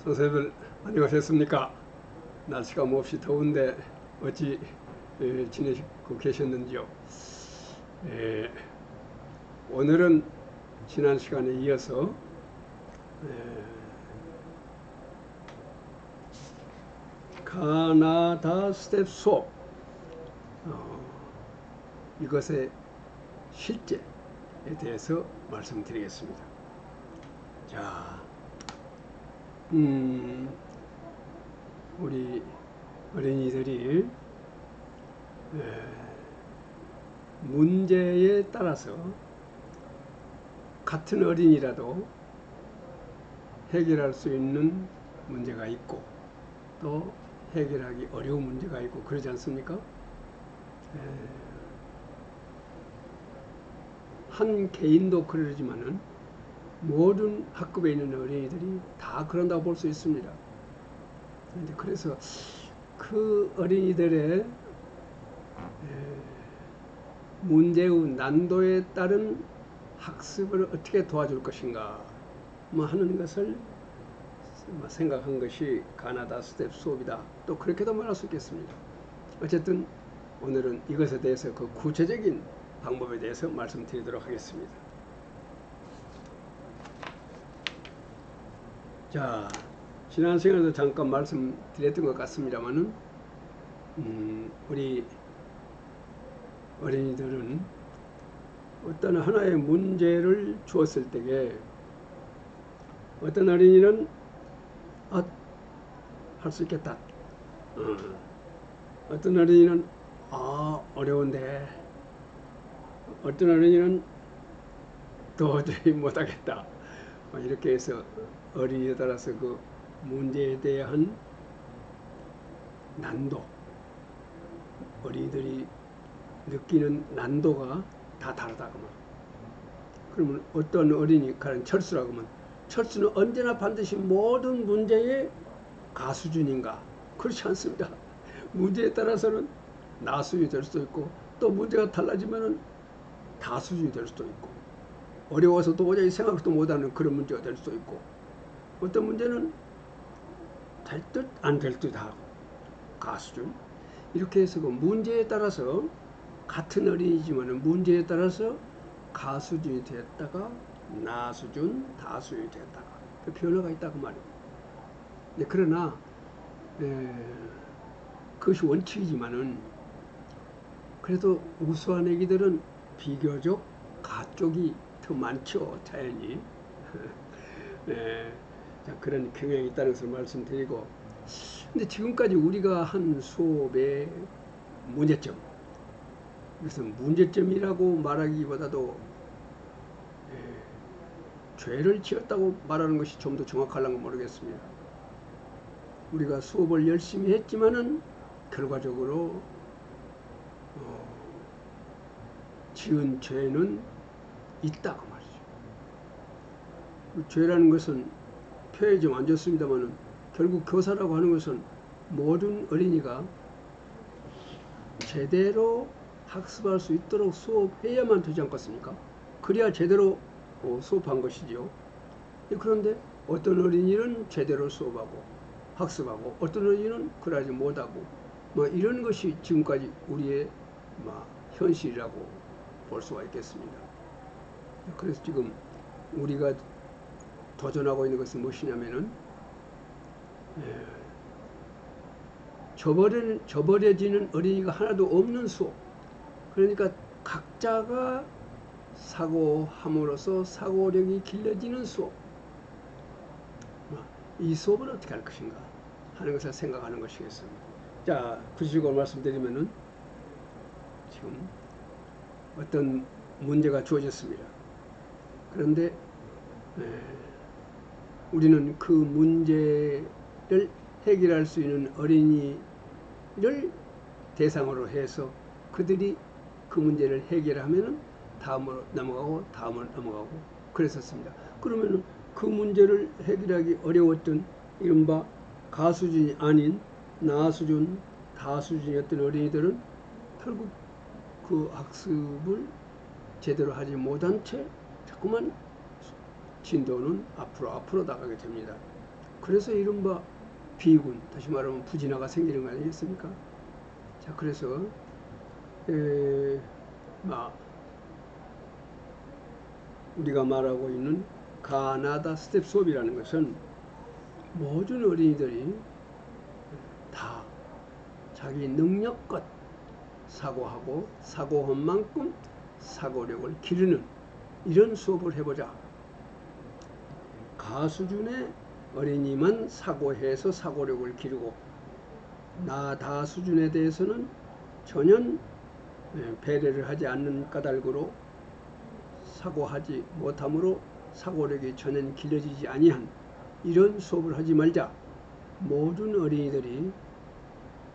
선생님들 안녕하셨습니까? 날씨가 몹시 더운데 어찌 지내시고 계셨는지요? 에, 오늘은 지난 시간에 이어서 가나다 스텝 수업 이것의 실제에 대해서 말씀드리겠습니다. 자, 우리 어린이들이 문제에 따라서 같은 어린이라도 해결할 수 있는 문제가 있고 또 해결하기 어려운 문제가 있고 그러지 않습니까? 한 개인도 그러지만은 모든 학급에 있는 어린이들이 다 그런다고 볼 수 있습니다. 그래서 그 어린이들의 문제의 난도에 따른 학습을 어떻게 도와줄 것인가 하는 것을 생각한 것이 가나다 스텝 수업이다. 또 그렇게도 말할 수 있겠습니다. 어쨌든 오늘은 이것에 대해서 그 구체적인 방법에 대해서 말씀드리도록 하겠습니다. 자, 지난 시간에도 잠깐 말씀드렸던 것 같습니다만은 우리 어린이들은 어떤 하나의 문제를 주었을 때에 어떤 어린이는 할 수 있겠다. 어떤 어린이는 어려운데, 어떤 어린이는 도저히 못하겠다. 이렇게 해서 어린이에 따라서 그 문제에 대한 난도, 어린이들이 느끼는 난도가 다 다르다고 말. 그러면 어떤 어린이, 가령 철수라고 하면 철수는 언제나 반드시 모든 문제의 가수준인가? 그렇지 않습니다. 문제에 따라서는 나수준이 될 수도 있고 또 문제가 달라지면은 다수준이 될 수도 있고 어려워서 도저히 생각도 못하는 그런 문제가 될 수도 있고 어떤 문제는 될 듯 안 될 듯 하고 가수준 이렇게 해서 그 문제에 따라서 같은 어린이지만 문제에 따라서 가수준이 됐다가 나수준, 다수준이 됐다가 그 변화가 있다고 말입니다. 그러나 그것이 원칙이지만은 그래도 우수한 애기들은 비교적 가 쪽이 더 많죠, 자연히. 그런 경향이 있다는 것을 말씀드리고, 근데 지금까지 우리가 한 수업의 문제점, 그래서 문제점이라고 말하기보다도 죄를 지었다고 말하는 것이 좀 더 정확할런가 모르겠습니다. 우리가 수업을 열심히 했지만은 결과적으로 지은 죄는 있다고 말이죠. 죄라는 것은 표현이 좀 안 좋습니다만은 결국 교사라고 하는 것은 모든 어린이가 제대로 학습할 수 있도록 수업해야만 되지 않겠습니까? 그래야 제대로 수업한 것이지요. 그런데 어떤 어린이는 제대로 수업하고 학습하고 어떤 어린이는 그러지 못하고 이런 것이 지금까지 우리의 현실이라고 볼 수가 있겠습니다. 그래서 지금 우리가 도전하고 있는 것은 무엇이냐면은 저버려지는 어린이가 하나도 없는 수업. 그러니까 각자가 사고함으로써 사고력이 길러지는 수업. 이 수업을 어떻게 할 것인가 하는 것을 생각하는 것이겠습니다. 자, 구체적으로 말씀드리면은 지금 어떤 문제가 주어졌습니다. 그런데 우리는 그 문제를 해결할 수 있는 어린이를 대상으로 해서 그들이 그 문제를 해결하면은 다음으로 넘어가고 다음으로 넘어가고 그랬었습니다. 그러면은 그 문제를 해결하기 어려웠던 이른바 가수준이 아닌 나수준, 다수준이었던 어린이들은 결국 그 학습을 제대로 하지 못한 채 자꾸만 진도는 앞으로 나가게 됩니다. 그래서 이른바 비군, 다시 말하면 부진화가 생기는 거 아니겠습니까? 자, 그래서 우리가 말하고 있는 가나다 스텝 수업이라는 것은 모든 어린이들이 다 자기 능력껏 사고하고 사고한 만큼 사고력을 기르는 이런 수업을 해보자. 가수준의 어린이만 사고해서 사고력을 기르고 나다 수준에 대해서는 전혀 배려를 하지 않는 까닭으로 사고하지 못함으로 사고력이 전혀 길러지지 아니한 이런 수업을 하지 말자. 모든 어린이들이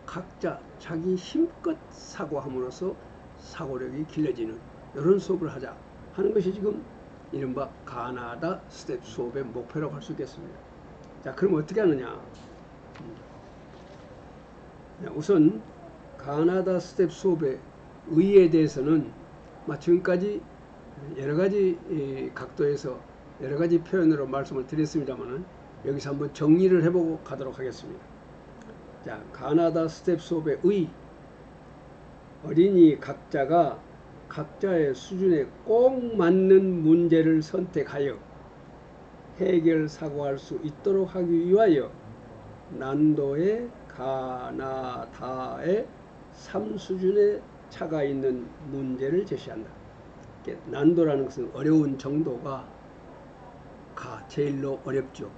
각자 자기 힘껏 사고함으로써 사고력이 길러지는 이런 수업을 하자 하는 것이 지금 이른바 가나다 스텝 수업의 목표라고 할 수 있겠습니다. 자, 그럼 어떻게 하느냐? 우선 가나다 스텝 수업의 의의에 대해서는 지금까지 여러 가지 각도에서 여러 가지 표현으로 말씀을 드렸습니다만 여기서 한번 정리를 해보고 가도록 하겠습니다. 자, 가나다 스텝 수업의 의, 어린이 각자가 각자의 수준에 꼭 맞는 문제를 선택하여 해결 사고할 수 있도록 하기 위하여 난도의 가나다의 3수준의 차가 있는 문제를 제시한다. 난도라는 것은 어려운 정도가 제일로 어렵죠.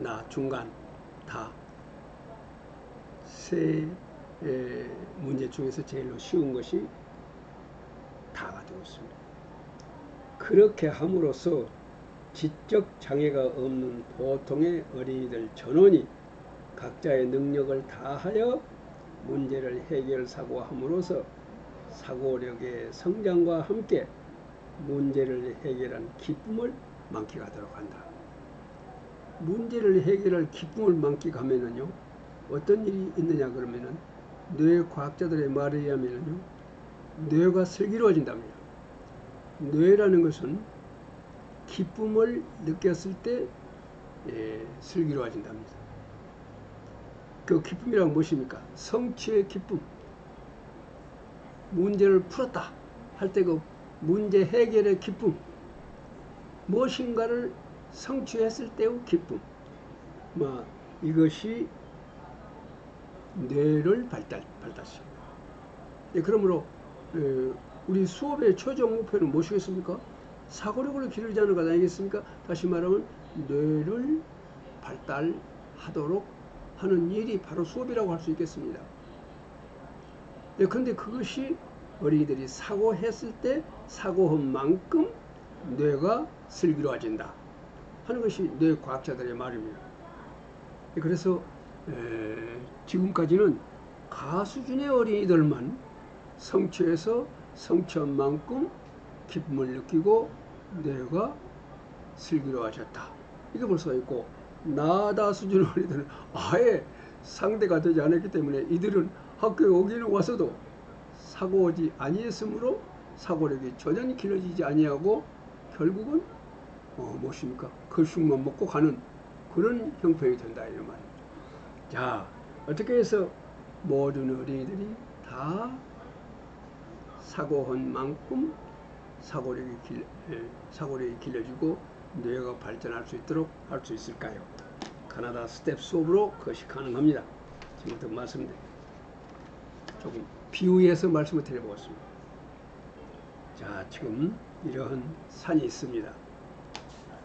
나, 중간, 다. 세 문제 중에서 제일로 쉬운 것이 다가 되고 있습니다. 그렇게 함으로써 지적 장애가 없는 보통의 어린이들 전원이 각자의 능력을 다하여 문제를 해결 사고함으로써 사고력의 성장과 함께 문제를 해결한 기쁨을 만끽하도록 한다. 문제를 해결할 기쁨을 만끽하면은요, 어떤 일이 있느냐 그러면은 뇌과학자들의 말에 의하면은요, 뇌가 슬기로워진답니다. 뇌라는 것은 기쁨을 느꼈을 때 슬기로워진답니다. 그 기쁨이란 무엇입니까? 성취의 기쁨. 문제를 풀었다 할 때 그 문제 해결의 기쁨, 무엇인가를 성취했을 때의 기쁨, 이것이 뇌를 발달시킵니다. 그러므로 우리 수업의 최종 목표는 무엇이겠습니까? 사고력을 기르자는 것 아니겠습니까? 다시 말하면 뇌를 발달하도록 하는 일이 바로 수업이라고 할 수 있겠습니다. 그런데 그것이 어린이들이 사고했을 때 사고한 만큼 뇌가 슬기로워진다 하는 것이 뇌과학자들의 말입니다. 그래서 지금까지는 가수준의 어린이들만 성취해서 성취한 만큼 기쁨을 느끼고 뇌가 슬기로워졌다. 이게 벌써 있고, 나다 수준 어린이들은 아예 상대가 되지 않았기 때문에 이들은 학교에 오기는 와서도 사고하지 아니했으므로 사고력이 전혀 길어지지 아니하고 결국은 무엇입니까? 급식만 먹고 가는 그런 형편이 된다 이런 말입니다. 자, 어떻게 해서 모든 어린이들이 다 사고한 만큼 사고력이 길러지고 뇌가 발전할 수 있도록 할 수 있을까요? 가나다 스텝 수업으로 그것이 가능합니다. 지금부터 말씀드립니다. 조금 비유해서 말씀을 드려보겠습니다. 자, 지금 이러한 산이 있습니다.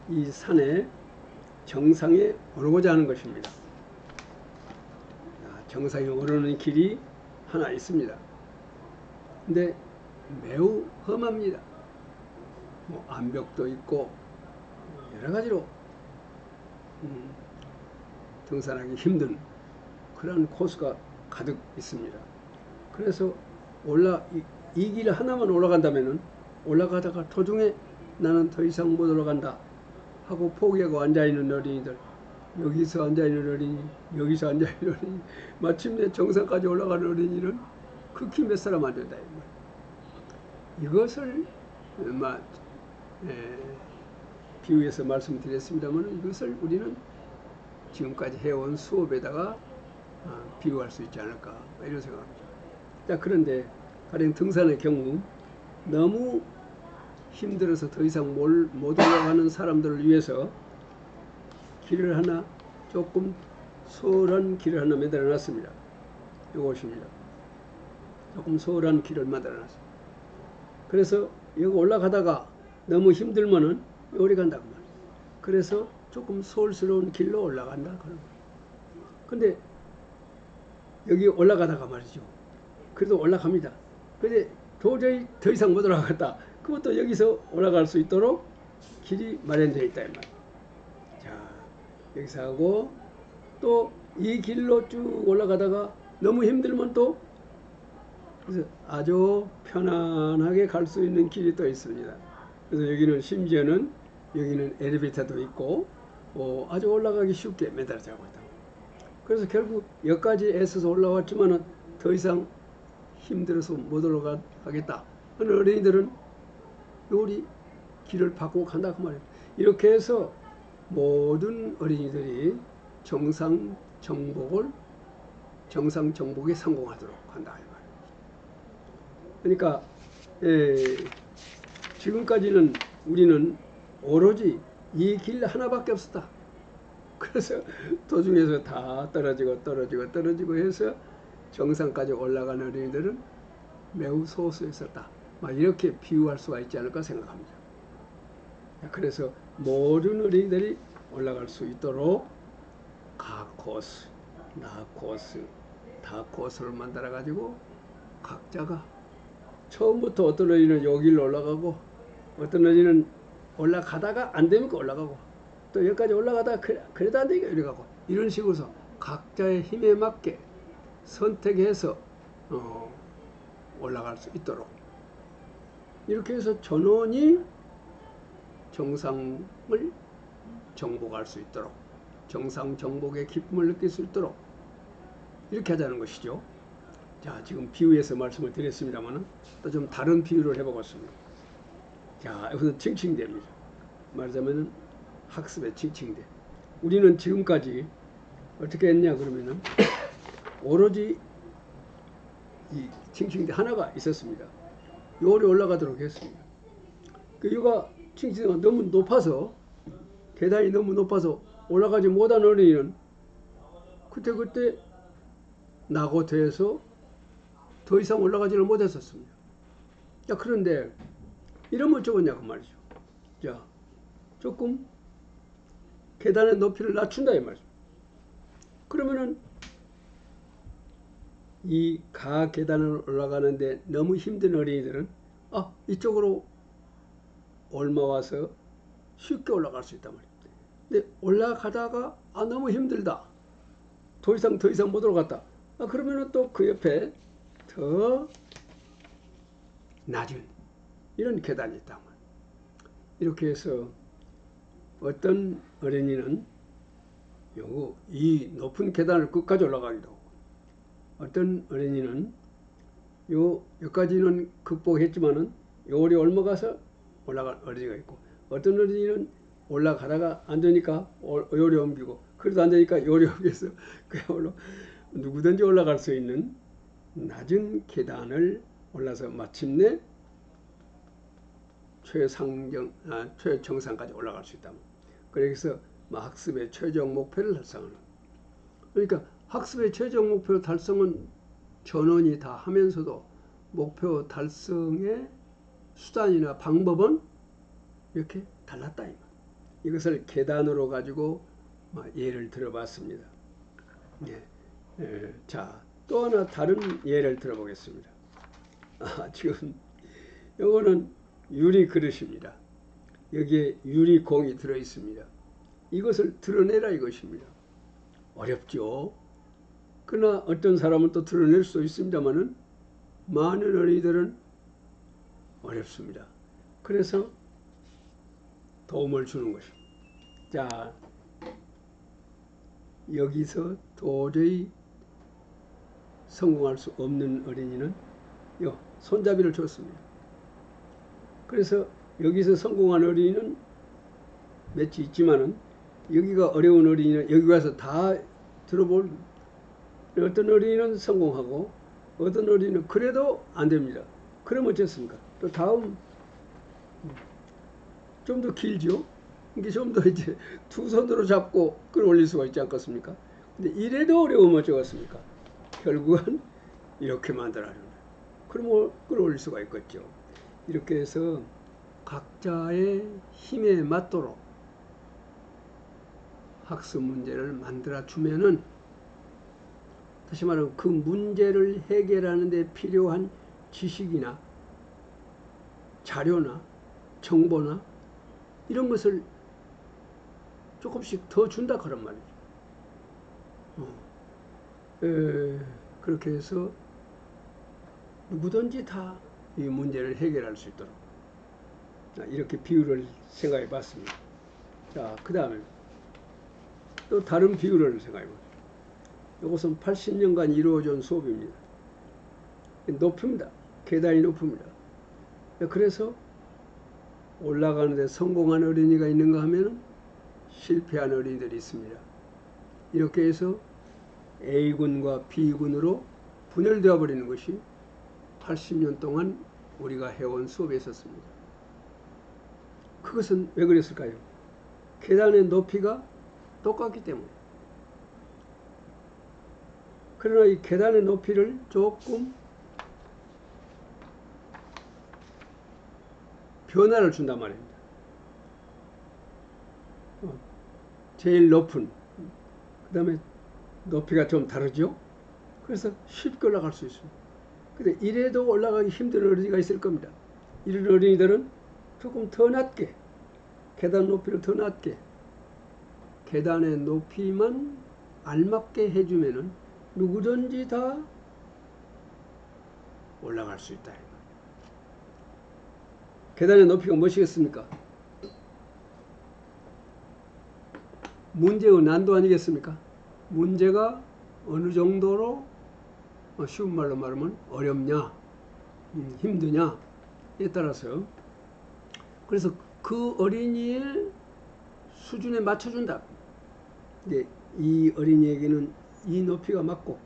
이 산에 정상에 오르고자 하는 것입니다. 정상에 오르는 길이 하나 있습니다. 근데 매우 험합니다. 암벽도 있고 여러 가지로 등산하기 힘든 그런 코스가 가득 있습니다. 그래서 이 길 하나만 올라간다면은 올라가다가 도중에 나는 더 이상 못 올라간다 하고 포기하고 앉아있는 어린이들, 여기서 앉아있는 어린이, 여기서 앉아있는 어린이, 마침내 정상까지 올라가는 어린이는 극히 몇 사람 안 된다. 이것을 비유해서 말씀드렸습니다만 이것을 우리는 지금까지 해온 수업에다가 비유할 수 있지 않을까 이런 생각합니다. 자, 그런데 가령 등산의 경우 너무 힘들어서 더 이상 못 올라가는 사람들을 위해서 길을 하나, 조금 소홀한 길을 하나 만들어 놨습니다. 이것입니다. 조금 소홀한 길을 만들어 놨습니다. 그래서 여기 올라가다가 너무 힘들면은 요리 간다고 말이에요. 그래서 조금 소홀스러운 길로 올라간다. 근데 여기 올라가다가 말이죠. 그래도 올라갑니다. 근데 도저히 더 이상 못 올라가겠다. 그것도 여기서 올라갈 수 있도록 길이 마련되어 있다 이 말이에요. 자, 여기서 하고 또 이 길로 쭉 올라가다가 너무 힘들면 또 그래서 아주 편안하게 갈 수 있는 길이 또 있습니다. 그래서 여기는 심지어는 여기는 엘리베이터도 있고 아주 올라가기 쉽게 매달려 하고 있다. 그래서 결국 여기까지 애써서 올라왔지만은 더 이상 힘들어서 못 올라가겠다 하는 어린이들은 요리 길을 바꾸고 간다 그 말이에요. 이렇게 해서 모든 어린이들이 정상 정복에 성공하도록 한다 이 말이에요. 그러니까 지금까지는 우리는 오로지 이 길 하나밖에 없었다. 그래서 도중에서 다 떨어지고 해서 정상까지 올라간 어린이들은 매우 소수했었다. 이렇게 비유할 수가 있지 않을까 생각합니다. 그래서 모든 어린이들이 올라갈 수 있도록 각 코스, 나 코스, 다 코스를 만들어 가지고 각자가 처음부터 어떤 어린이는 여기로 올라가고 어떤 어린이는 올라가다가 안 되니까 올라가고 또 여기까지 올라가다가 그래도 안 되니까 이리 가고 이런 식으로 각자의 힘에 맞게 선택해서 올라갈 수 있도록 이렇게 해서 전원이 정상을 정복할 수 있도록 정상 정복의 기쁨을 느낄 수 있도록 이렇게 하자는 것이죠. 자, 지금 비유해서 말씀을 드렸습니다만 또 좀 다른 비유를 해보겠습니다. 자, 여기서 칭칭대입니다. 말하자면 학습의 칭칭대. 우리는 지금까지 어떻게 했냐 그러면은 오로지 이 칭칭대 하나가 있었습니다. 요리 올라가도록 했습니다. 이유가 칭칭대가 너무 높아서 계단이 너무 높아서 올라가지 못한 어린이는 그때 낙오돼서 더 이상 올라가지를 못했었습니다. 자, 그런데 이러면 어쩌겠냐 그 말이죠. 자, 조금 계단의 높이를 낮춘다 이 말이죠. 그러면은 이 가 계단을 올라가는데 너무 힘든 어린이들은 이쪽으로 옮아와서 쉽게 올라갈 수 있단 말이에요. 근데 올라가다가 너무 힘들다. 더 이상 못 올라갔다. 그러면은 또 그 옆에 더 낮은 이런 계단이 있다. 이렇게 해서 어떤 어린이는 이 높은 계단을 끝까지 올라가기도 하고 어떤 어린이는 여기까지는 극복했지만은 요리 올라가서 올라간 어린이가 있고 어떤 어린이는 올라가다가 안 되니까 요리 옮기고 그래도 안 되니까 요리 옮겨서 그야말로 누구든지 올라갈 수 있는 낮은 계단을 올라서 마침내 최정상까지 올라갈 수 있다. 그래서 학습의 최종 목표를 달성하는. 그러니까 학습의 최종 목표 달성은 전원이 다 하면서도 목표 달성의 수단이나 방법은 이렇게 달랐다. 이것을 계단으로 가지고 예를 들어봤습니다. 자, 또 하나 다른 예를 들어보겠습니다. 지금 이거는 유리 그릇입니다. 여기에 유리 공이 들어 있습니다. 이것을 드러내라 이것입니다. 어렵죠. 그러나 어떤 사람은 또 드러낼 수 있습니다만은 많은 어린이들은 어렵습니다. 그래서 도움을 주는 것입니다. 자, 여기서 도저히 성공할 수 없는 어린이는 손잡이를 줬습니다. 그래서 여기서 성공한 어린이는 몇이 있지만은 여기가 어려운 어린이는 여기 와서 다 들어볼, 어떤 어린이는 성공하고 어떤 어린이는 그래도 안 됩니다. 그럼 어쨌습니까? 또 다음 좀 더 길죠? 이게 좀 더 이제 두 손으로 잡고 끌어올릴 수가 있지 않겠습니까? 근데 이래도 어려우면 어쩌겠습니까? 결국은 이렇게 만들어야 합니다. 그럼 끌어올릴 수가 있겠죠. 이렇게 해서 각자의 힘에 맞도록 학습 문제를 만들어 주면은, 다시 말하면 그 문제를 해결하는 데 필요한 지식이나 자료나 정보나 이런 것을 조금씩 더 준다 그런 말이죠. 그렇게 해서 누구든지 다 이 문제를 해결할 수 있도록 이렇게 비유를 생각해 봤습니다. 자, 그 다음에 또 다른 비유를 생각해 보죠. 이것은 80년간 이루어진 수업입니다. 높입니다. 계단이 높습니다. 그래서 올라가는데 성공한 어린이가 있는가 하면 실패한 어린이들이 있습니다. 이렇게 해서 A군과 B군으로 분열되어 버리는 것이 80년 동안 우리가 해온 수업에 있었습니다. 그것은 왜 그랬을까요? 계단의 높이가 똑같기 때문에. 그러나 이 계단의 높이를 조금 변화를 준단 말입니다. 제일 높은, 그 다음에 높이가 좀 다르죠? 그래서 쉽게 올라갈 수 있습니다. 근데 이래도 올라가기 힘든 어린이가 있을 겁니다. 이런 어린이들은 조금 더 낮게, 계단 높이를 더 낮게, 계단의 높이만 알맞게 해주면은 누구든지 다 올라갈 수 있다. 계단의 높이가 무엇이겠습니까? 문제의 난도 아니겠습니까? 문제가 어느 정도로 쉬운 말로 말하면 어렵냐, 힘드냐에 따라서, 그래서 그 어린이의 수준에 맞춰준다. 이제 이 어린이에게는 이 높이가 맞고,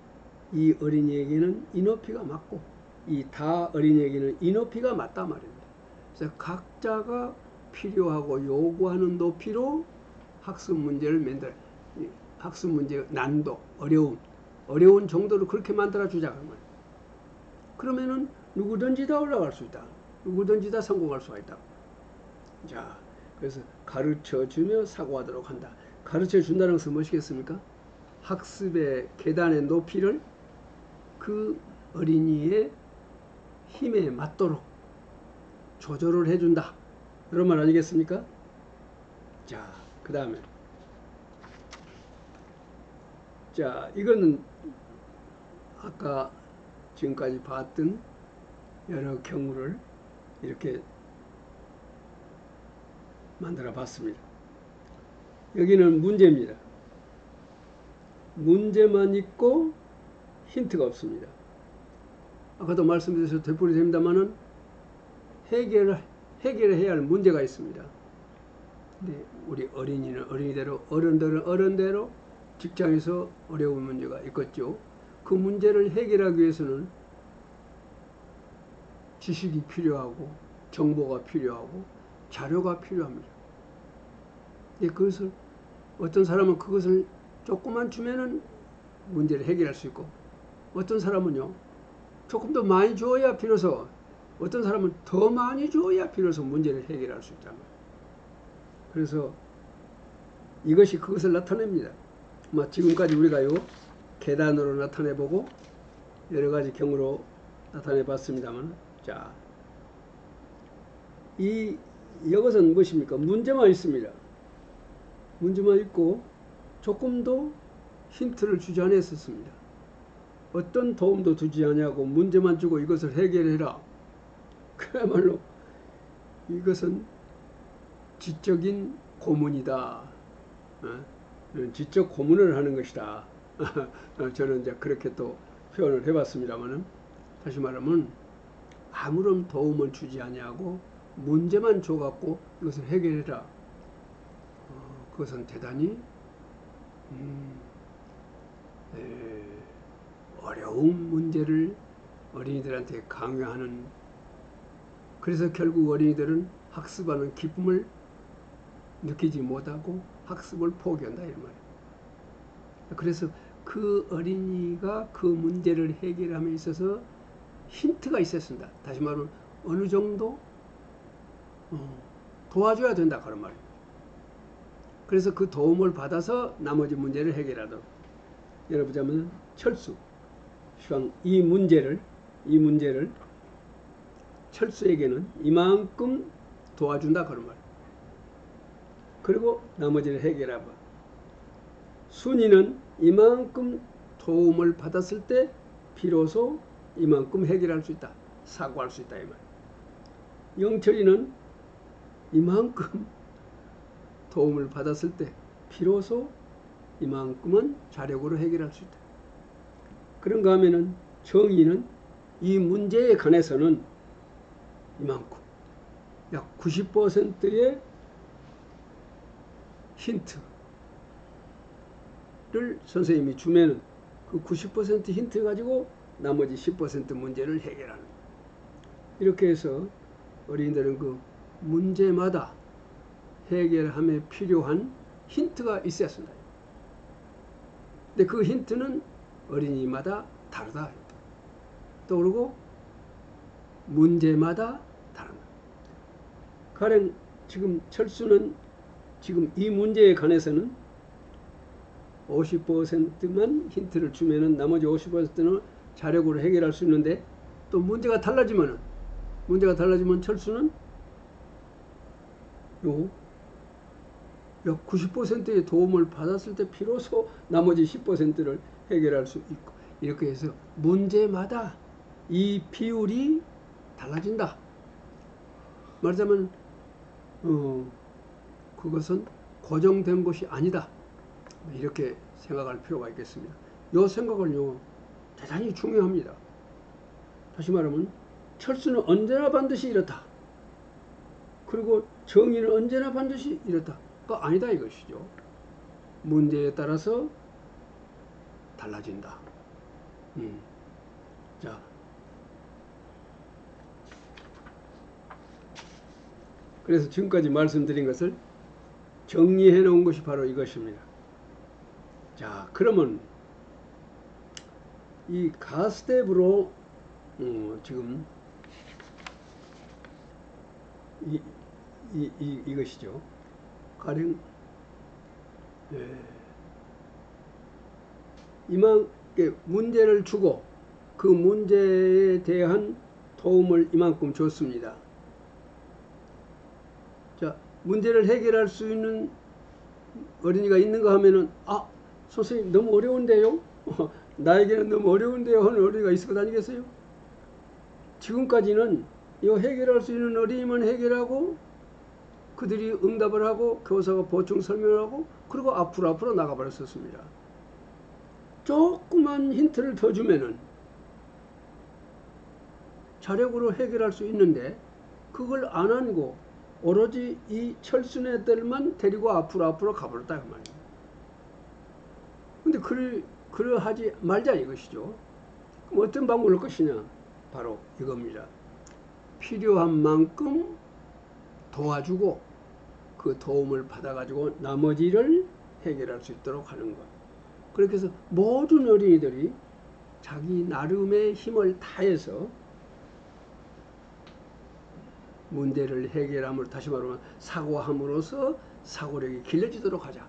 이 어린이에게는 이 높이가 맞고, 이 다 어린이에게는 이 높이가 맞단 말입니다. 그래서 각자가 필요하고 요구하는 높이로 학습 문제를 만들어, 학습 문제의 난도, 어려운 정도로 그렇게 만들어 주자. 그러면은 누구든지 다 올라갈 수 있다. 누구든지 다 성공할 수가 있다. 자, 그래서 가르쳐 주며 사고하도록 한다. 가르쳐 준다는 것은 무엇이겠습니까? 학습의 계단의 높이를 그 어린이의 힘에 맞도록 조절을 해준다. 그런 말 아니겠습니까? 자, 그 다음에, 자, 이거는 아까 지금까지 봤던 여러 경우를 이렇게 만들어 봤습니다. 여기는 문제입니다. 문제만 있고 힌트가 없습니다. 아까도 말씀드려서 되풀이 됩니다만은 해결해야 할 문제가 있습니다. 근데 우리 어린이는 어린이대로, 어른들은 어른대로 직장에서 어려운 문제가 있겠죠. 그 문제를 해결하기 위해서는 지식이 필요하고 정보가 필요하고 자료가 필요합니다. 그것을 어떤 사람은 그것을 조금만 주면은 문제를 해결할 수 있고, 어떤 사람은요 조금 더 많이 주어야 비로소, 어떤 사람은 더 많이 주어야 비로소 문제를 해결할 수 있다. 그래서 이것이 그것을 나타냅니다. 지금까지 우리가요 계단으로 나타내보고 여러 가지 경우로 나타내 봤습니다만, 자, 이것은 무엇입니까? 문제만 있습니다. 문제만 있고 조금 더 힌트를 주지 않았었습니다. 어떤 도움도 주지 않냐고 문제만 주고 이것을 해결해라. 그야말로 이것은 지적인 고문이다. 지적 고문을 하는 것이다. 저는 이제 그렇게 또 표현을 해봤습니다만은, 다시 말하면 아무런 도움을 주지 아니하고 문제만 줘갖고 이것을 해결해라. 그것은 대단히 어려운 문제를 어린이들한테 강요하는, 그래서 결국 어린이들은 학습하는 기쁨을 느끼지 못하고 학습을 포기한다 이런 말이에요. 그래서 그 어린이가 그 문제를 해결함에 있어서 힌트가 있었습니다. 다시 말하면 어느 정도 도와줘야 된다 그런 말이에요. 그래서 그 도움을 받아서 나머지 문제를 해결하도록. 예를 들자면 철수, 이 문제를 철수에게는 이만큼 도와준다 그런 말이에요. 그리고 나머지를 해결해봐. 순이는 이만큼 도움을 받았을 때 비로소 이만큼 해결할 수 있다, 사고할 수 있다 이 말. 영철이는 이만큼 도움을 받았을 때 비로소 이만큼은 자력으로 해결할 수 있다. 그런가 하면은 정의는 이 문제에 관해서는 이만큼, 약 90%의 힌트를 선생님이 주면은 그 90% 힌트 가지고 나머지 10% 문제를 해결하는. 이렇게 해서 어린이들은 그 문제마다 해결함에 필요한 힌트가 있었습니다. 근데 그 힌트는 어린이마다 다르다. 또 그리고 문제마다 다르다. 가령 지금 철수는 지금 이 문제에 관해서는 50%만 힌트를 주면은 나머지 50%는 자력으로 해결할 수 있는데, 또 문제가 달라지면 철수는 약 90%의 도움을 받았을 때 비로소 나머지 10%를 해결할 수 있고, 이렇게 해서 문제마다 이 비율이 달라진다. 말하자면 그것은 고정된 것이 아니다, 이렇게 생각할 필요가 있겠습니다. 이 생각을요 대단히 중요합니다. 다시 말하면 철수는 언제나 반드시 이렇다, 그리고 정의는 언제나 반드시 이렇다, 그거 아니다 이것이죠. 문제에 따라서 달라진다. 자, 그래서 지금까지 말씀드린 것을 정리해 놓은 것이 바로 이것입니다. 자, 그러면 이 가스텝으로 지금 이것이죠. 가령 이만큼 문제를 주고 그 문제에 대한 도움을 이만큼 줬습니다. 자, 문제를 해결할 수 있는 어린이가 있는가 하면은, 아, 선생님 너무 어려운데요? 나에게는 너무 어려운데요 하는 어린이가 있을 것 아니겠어요? 지금까지는 이 해결할 수 있는 어린이만 해결하고 그들이 응답을 하고 교사가 보충 설명을 하고 그리고 앞으로 나가버렸었습니다. 조그만 힌트를 더 주면은 자력으로 해결할 수 있는데, 그걸 안 하고 오로지 이 철순애들만 데리고 앞으로 가버렸다 그 말이에요. 근데 그러하지 말자 이것이죠. 그럼 어떤 방법을 할 것이냐? 바로 이겁니다. 필요한 만큼 도와주고 그 도움을 받아가지고 나머지를 해결할 수 있도록 하는 것. 그렇게 해서 모든 어린이들이 자기 나름의 힘을 다해서 문제를 해결함을, 다시 말하면 사고함으로써 사고력이 길러지도록 하자.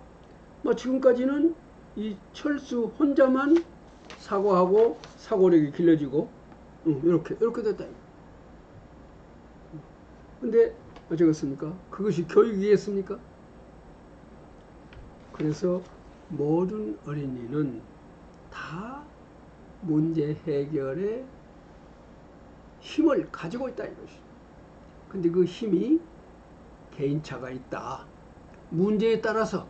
지금까지는 이 철수 혼자만 사고하고 사고력이 길러지고 이렇게 됐다. 근데 어쩌겠습니까? 그것이 교육이겠습니까? 그래서 모든 어린이는 다 문제 해결에 힘을 가지고 있다 이것이. 근데 그 힘이 개인차가 있다. 문제에 따라서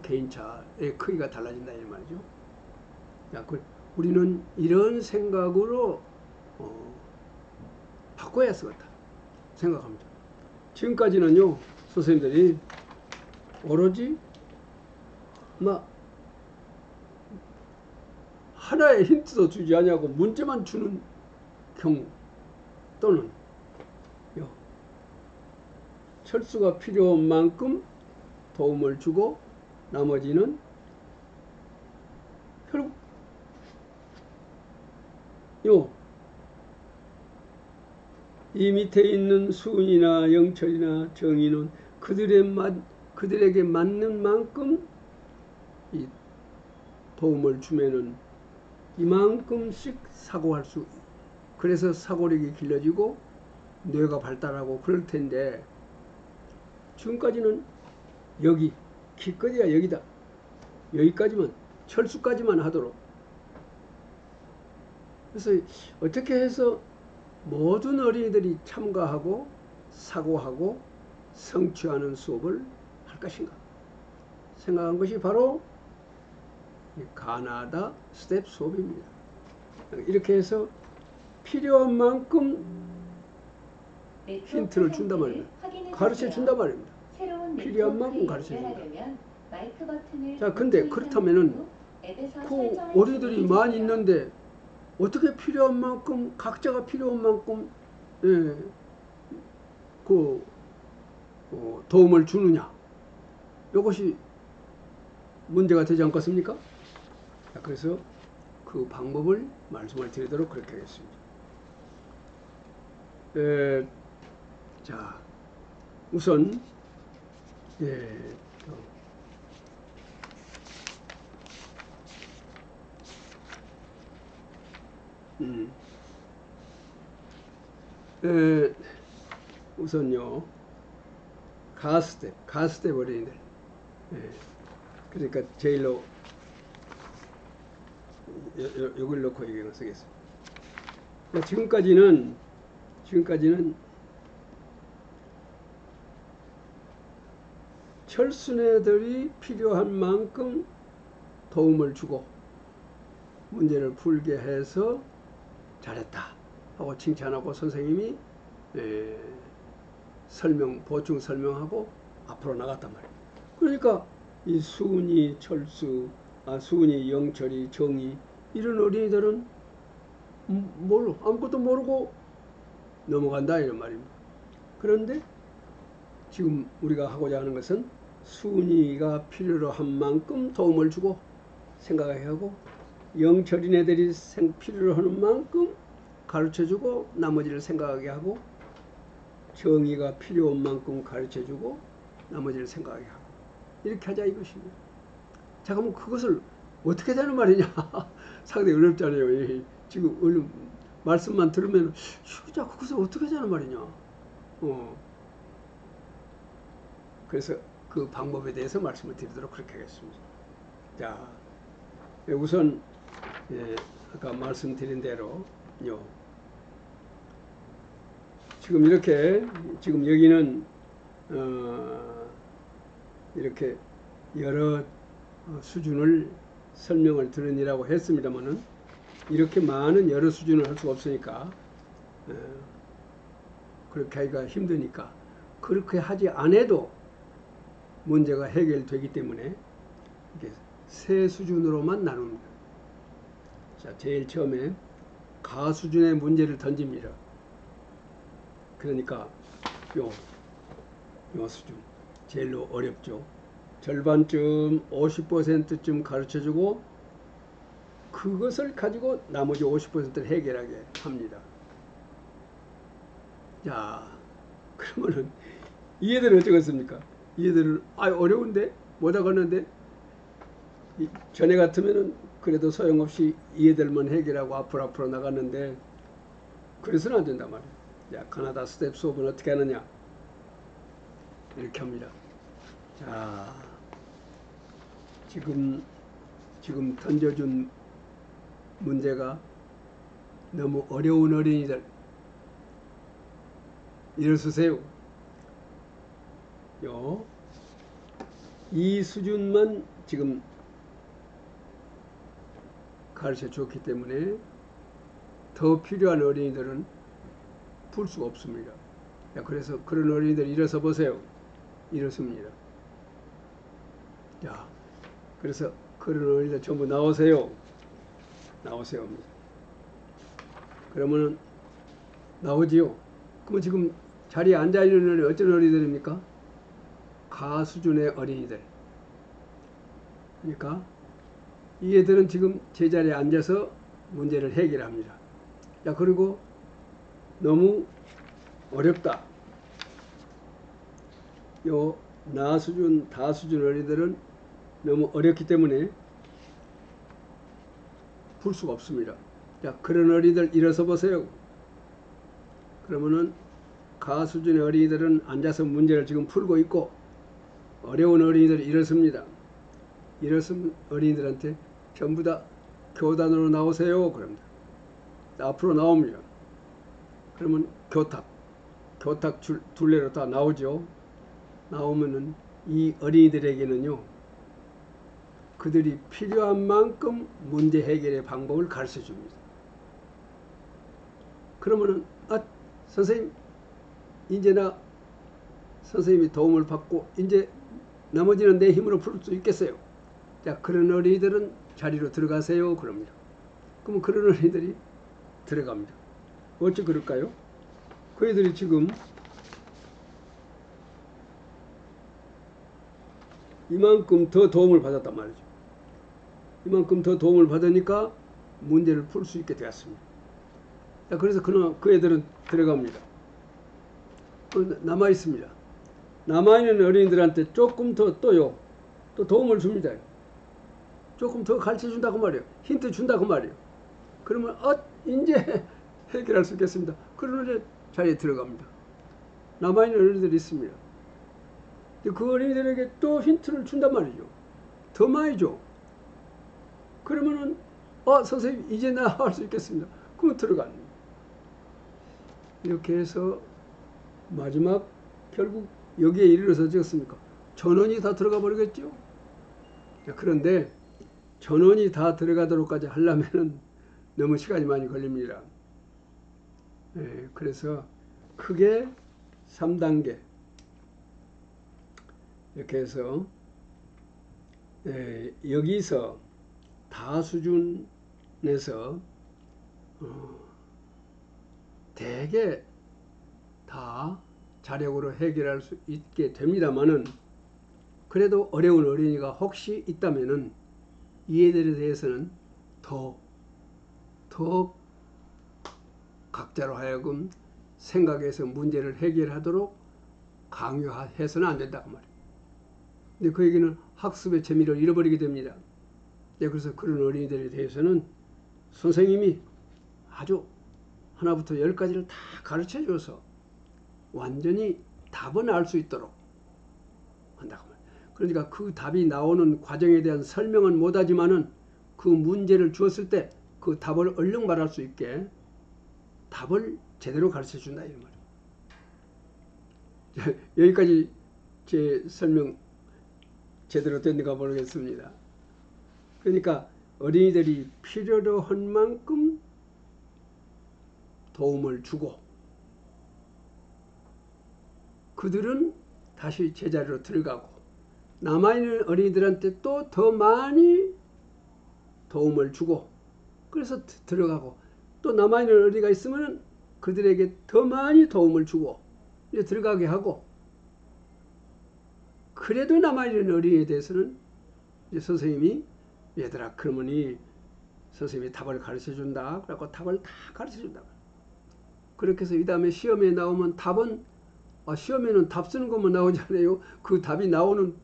개인차의 크기가 달라진다 이 말이죠. 자, 우리는 이런 생각으로 바꿔야 쓰겠다 생각합니다. 지금까지는요 선생님들이 오로지 막 하나의 힌트도 주지 않냐고 문제만 주는 경우, 또는 철수가 필요한 만큼 도움을 주고 나머지는 결국 이 밑에 있는 수은이나 영철이나 정의는 그들에게 맞는 만큼 이 도움을 주면은 이만큼씩 사고할 수, 그래서 사고력이 길러지고 뇌가 발달하고 그럴 텐데, 지금까지는 여기 기껏해야 여기다, 여기까지만, 철수까지만 하도록. 그래서 어떻게 해서 모든 어린이들이 참가하고 사고하고 성취하는 수업을 할 것인가 생각한 것이 바로 가나다 스텝 수업입니다. 이렇게 해서 필요한 만큼 힌트를 준단 말입니다. 가르쳐 준단 말입니다. 필요한 만큼 가르쳐 준다. 자, 근데 그렇다면은 그 어린이들이 많이 있는데 어떻게 필요한 만큼, 각자가 필요한 만큼 도움을 주느냐, 이것이 문제가 되지 않겠습니까? 자, 그래서 그 방법을 말씀을 드리도록 그렇게 하겠습니다. 자, 우선 우선요, 가스텝 어린이들. 그러니까 제일로 요걸 놓고 얘기를 쓰겠습니다. 지금까지는 철순애들이 필요한 만큼 도움을 주고 문제를 풀게 해서 잘했다 하고 칭찬하고 선생님이 보충 설명하고 앞으로 나갔단 말이에요. 그러니까 이 수은이, 철수, 수은이, 영철이, 정이, 이런 어린이들은 아무것도 모르고 넘어간다 이런 말입니다. 그런데 지금 우리가 하고자 하는 것은 수은이가 필요로 한 만큼 도움을 주고 생각하게 하고, 영철인 애들이 필요로 하는 만큼 가르쳐주고 나머지를 생각하게 하고, 정의가 필요한 만큼 가르쳐주고 나머지를 생각하게 하고, 이렇게 하자 이것입니다. 자, 그럼 그것을 어떻게 되는 말이냐? 상당히 어렵잖아요. 지금 오늘 말씀만 들으면 자, 그것을 어떻게 되는 말이냐? 그래서 그 방법에 대해서 말씀을 드리도록 그렇게 하겠습니다. 자, 우선 아까 말씀드린 대로 지금 여기는 이렇게 여러 수준을 설명을 들으니라고 했습니다만은, 이렇게 많은 여러 수준을 할 수가 없으니까, 그렇게 하기가 힘드니까, 그렇게 하지 않아도 문제가 해결되기 때문에 이렇게 세 수준으로만 나눕니다. 자, 제일 처음에 가 수준의 문제를 던집니다. 그러니까 요 수준 제일로 어렵죠. 절반쯤 50%쯤 가르쳐주고 그것을 가지고 나머지 50%를 해결하게 합니다. 자, 그러면은 이 애들은 어쩌겠습니까? 이 애들은 어려운데 못하겠는데, 전에 같으면은 그래도 소용없이 이 애들만 해결하고 앞으로 나갔는데, 그래서는 안 된단 말이에요. 자, 가나다 스텝 수업은 어떻게 하느냐, 이렇게 합니다. 자, 지금 던져준 문제가 너무 어려운 어린이들 일어서세요. 이 수준만 지금 가르쳐 줬기 때문에 더 필요한 어린이들은 풀 수가 없습니다. 그래서 그런 어린이들 일어서 보세요. 일어섭니다. 자, 그래서 그런 어린이들 전부 나오세요. 나오세요. 그러면은 나오지요. 그럼 지금 자리에 앉아있는 어린이 어떤 어린이들입니까? 가수준의 어린이들. 그러니까 이 애들은 지금 제자리에 앉아서 문제를 해결합니다. 자, 그리고 너무 어렵다. 요 나수준, 다수준 어린이들은 너무 어렵기 때문에 풀 수가 없습니다. 자, 그런 어린이들 일어서 보세요. 그러면은 가수준의 어린이들은 앉아서 문제를 지금 풀고 있고, 어려운 어린이들 일어섭니다. 일어선 어린이들한테 전부 다 교단으로 나오세요. 그럽니다. 앞으로 나옵니다. 그러면 교탁 둘레로 다 나오죠. 나오면은 이 어린이들에게는요, 그들이 필요한 만큼 문제 해결의 방법을 가르쳐 줍니다. 그러면은, 선생님, 이제 나 선생님이 도움을 받고 이제 나머지는 내 힘으로 풀 수 있겠어요. 자, 그런 어린이들은 자리로 들어가세요. 그럽니다. 그러면 그런 어린이들이 들어갑니다. 어찌 그럴까요? 그 애들이 지금 이만큼 더 도움을 받았단 말이죠. 이만큼 더 도움을 받으니까 문제를 풀 수 있게 되었습니다. 자, 그래서 그 애들은 들어갑니다. 남아 있습니다. 남아있는 어린이들한테 조금 더 또 도움을 줍니다. 조금 더 가르쳐 준다고 말이에요. 힌트 준다고 말이에요. 그러면 이제 해결할 수 있겠습니다. 그러는 자리에 들어갑니다. 남아있는 어린이들이 있습니다. 그 어린이들에게 또 힌트를 준단 말이죠. 더 많이 줘. 그러면은 선생님 이제 나 할 수 있겠습니다. 그럼 들어갑니다. 이렇게 해서 마지막 결국 여기에 이르러서 지었습니까? 전원이 다 들어가 버리겠죠. 그런데 전원이 다 들어가도록까지 하려면은 너무 시간이 많이 걸립니다. 그래서 크게 3단계 이렇게 해서 여기서 다수준에서 대개 다 자력으로 해결할 수 있게 됩니다만은, 그래도 어려운 어린이가 혹시 있다면은 이 애들에 대해서는 더 각자로 하여금 생각해서 문제를 해결하도록 강요해서는 안 된다고 말이에요. 근데 그 얘기는 학습의 재미를 잃어버리게 됩니다. 그래서 그런 어린이들에 대해서는 선생님이 아주 하나부터 10까지를 다 가르쳐 줘서 완전히 답은 알 수 있도록 한다고 말이에요. 그러니까 그 답이 나오는 과정에 대한 설명은 못하지만은 그 문제를 주었을 때 그 답을 얼른 말할 수 있게 답을 제대로 가르쳐 준다 이런 말이에요. 여기까지 제 설명 제대로 됐는가 모르겠습니다. 그러니까 어린이들이 필요로 한 만큼 도움을 주고 그들은 다시 제자리로 들어가고, 남아있는 어린이들한테 또 더 많이 도움을 주고, 그래서 들어가고, 또 남아있는 어린이가 있으면 그들에게 더 많이 도움을 주고 이제 들어가게 하고, 그래도 남아있는 어린이에 대해서는 이제 선생님이 얘들아 그러머니 선생님이 답을 가르쳐 준다. 그래갖고 답을 다 가르쳐 준다. 그렇게 해서 이 다음에 시험에 나오면 답은 시험에는 답 쓰는 것만 나오잖아요. 그 답이 나오는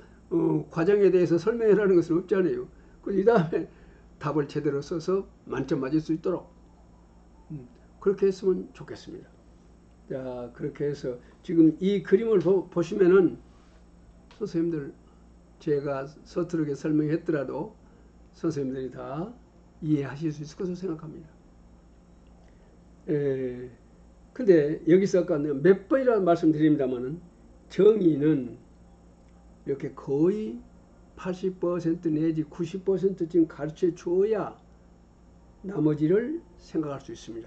과정에 대해서 설명이라는 것은 없잖아요. 이 다음에 답을 제대로 써서 만점 맞을 수 있도록 그렇게 했으면 좋겠습니다. 자, 그렇게 해서 지금 이 그림을 보시면은 선생님들 제가 서투르게 설명했더라도 선생님들이 다 이해하실 수 있을 것으로 생각합니다. 근데 여기서 아까 몇 번이라 말씀드립니다만은 정의는 이렇게 거의 80% 내지 90%쯤 가르쳐 주어야 나머지를 생각할 수 있습니다.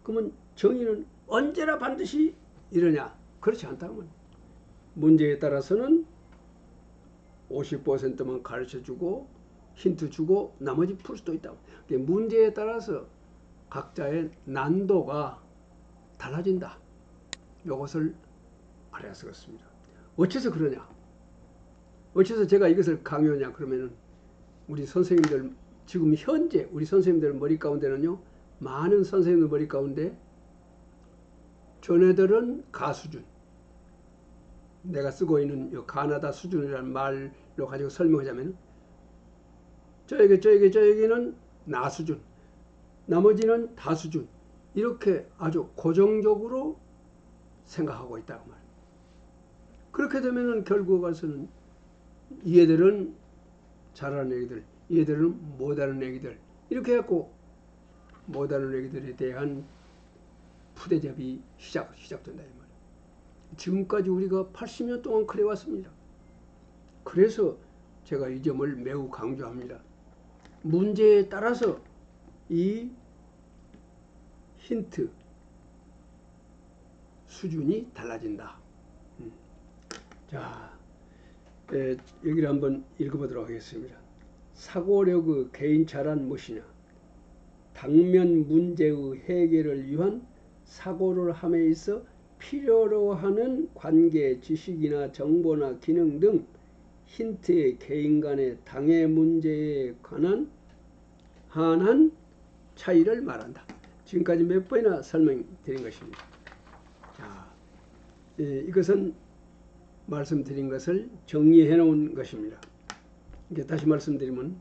그러면 정의는 언제나 반드시 이러냐? 그렇지 않다는 거예요. 문제에 따라서는 50%만 가르쳐주고 힌트 주고 나머지 풀 수도 있다고. 문제에 따라서 각자의 난도가 달라진다. 이것을 알아야 쓰겠습니다. 어째서 그러냐? 어째서 제가 이것을 강요하냐? 그러면은 우리 선생님들 지금 현재 우리 선생님들 머리 가운데는요, 많은 선생님들 머리 가운데 전애들은 가수준, 내가 쓰고 있는 이 가나다 수준이라는 말로 가지고 설명하자면 저에게는 나수준, 나머지는 다수준, 이렇게 아주 고정적으로 생각하고 있다고 말이에요. 그렇게 되면은 결국 가서는 얘들은 잘하는 애기들, 얘들은 못하는 애기들, 이렇게 해갖고 못하는 애기들에 대한 푸대접이 시작된다 이 말이에요. 지금까지 우리가 80년 동안 그래 왔습니다. 그래서 제가 이 점을 매우 강조합니다. 문제에 따라서 이 힌트 수준이 달라진다. 자, 여기를 한번 읽어보도록 하겠습니다. 사고력의 개인차란 무엇이냐? 당면 문제의 해결을 위한 사고를 함에 있어 필요로 하는 관계, 지식이나 정보나 기능 등 힌트의 개인 간의 당해 문제에 관한 한한 차이를 말한다. 지금까지 몇 번이나 설명드린 것입니다. 자, 이것은 말씀드린 것을 정리해 놓은 것입니다. 이제 다시 말씀드리면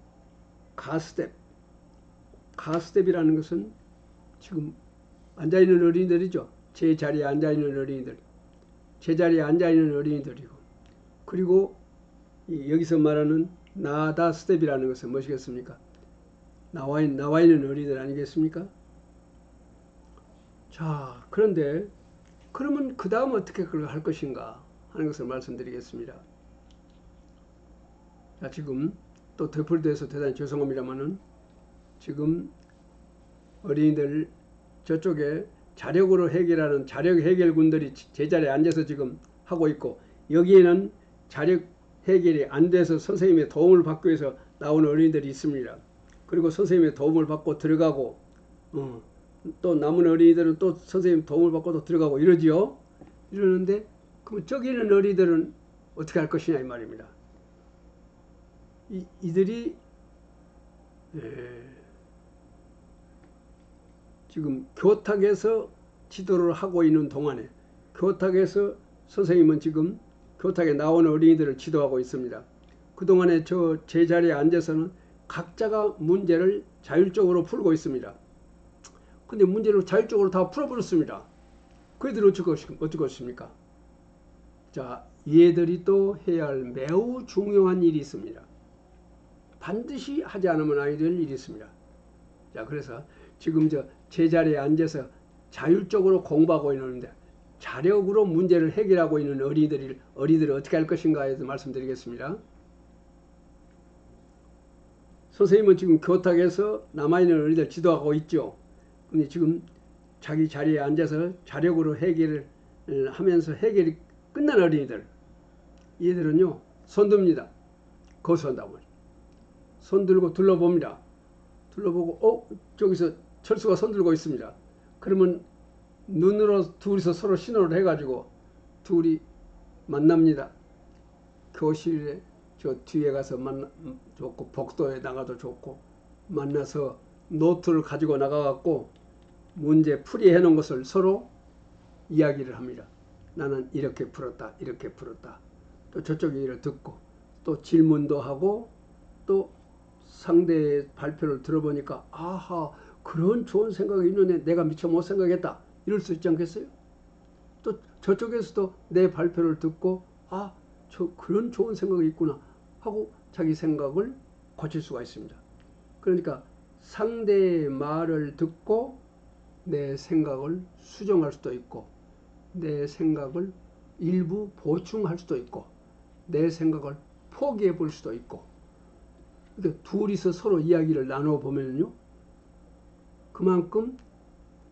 가스텝이라는 것은 지금 앉아있는 어린이들이죠. 제 자리에 앉아있는 어린이들, 제 자리에 앉아있는 어린이들이고, 그리고 여기서 말하는 나다 스텝이라는 것은 무엇이겠습니까? 나와 있는 어린이들 아니겠습니까? 자, 그런데 그러면 그 다음 어떻게 그걸 할 것인가 하는 것을 말씀드리겠습니다. 자, 지금 또 되풀이돼서 대단히 죄송합니다만은 지금 어린이들 저쪽에 자력으로 해결하는 자력 해결군들이 제자리에 앉아서 지금 하고 있고, 여기에는 자력 해결이 안 돼서 선생님의 도움을 받기 위해서 나오는 어린이들이 있습니다. 그리고 선생님의 도움을 받고 들어가고, 또 남은 어린이들은 또 선생님 도움을 받고 또 들어가고 이러지요. 이러는데 그럼 저기 있는 어린이들은 어떻게 할 것이냐 이 말입니다. 이들이 지금 교탁에서 지도를 하고 있는 동안에, 교탁에서 선생님은 지금 교탁에 나오는 어린이들을 지도하고 있습니다. 그동안에 저 제자리에 앉아서는 각자가 문제를 자율적으로 풀고 있습니다. 근데 문제를 자율적으로 다 풀어버렸습니다. 그들은 어쩔 것입니까? 자, 얘들이 또 해야 할 매우 중요한 일이 있습니다. 반드시 하지 않으면 안 될 일이 있습니다. 자, 그래서 지금 저 제자리에 앉아서 자율적으로 공부하고 있는데 자력으로 문제를 해결하고 있는 어린이들을 어떻게 할 것인가에 대해서 말씀드리겠습니다. 선생님은 지금 교탁에서 남아있는 어린이들 지도하고 있죠. 근데 지금 자기 자리에 앉아서 자력으로 해결을 하면서 해결이 끝난 어린이들, 얘들은요 손 듭니다. 거수한다고 말이에요. 손 들고 둘러봅니다. 둘러보고 저기서 철수가 손 들고 있습니다. 그러면 눈으로 둘이서 서로 신호를 해가지고 둘이 만납니다. 교실에 저 뒤에 가서 좋고, 복도에 나가도 좋고, 만나서 노트를 가지고 나가갖고 문제 풀이해 놓은 것을 서로 이야기를 합니다. 나는 이렇게 풀었다, 이렇게 풀었다. 또 저쪽에 이를 듣고 또 질문도 하고, 또 상대의 발표를 들어보니까 아하, 그런 좋은 생각이 있는데 내가 미처 못 생각했다, 이럴 수 있지 않겠어요? 또 저쪽에서도 내 발표를 듣고 그런 좋은 생각이 있구나 하고 자기 생각을 고칠 수가 있습니다. 그러니까 상대의 말을 듣고 내 생각을 수정할 수도 있고, 내 생각을 일부 보충할 수도 있고, 내 생각을 포기해 볼 수도 있고, 이렇게 둘이서 서로 이야기를 나누어 보면요, 그만큼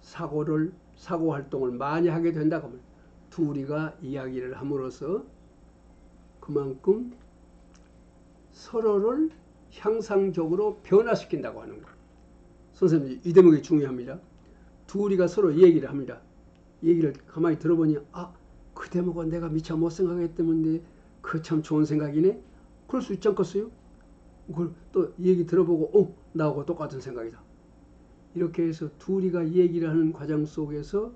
사고 활동을 많이 하게 된다고 합니다. 둘이가 이야기를 함으로써 그만큼 서로를 향상적으로 변화시킨다고 하는 거예요. 선생님, 이 대목이 중요합니다. 둘이가 서로 얘기를 합니다. 얘기를 가만히 들어보니 그 대목은 내가 미처 못 생각했다는데 그 참 좋은 생각이네. 그럴 수 있지 않겠어요? 그걸 또 얘기 들어보고 나하고 똑같은 생각이다. 이렇게 해서 둘이가 얘기를 하는 과정 속에서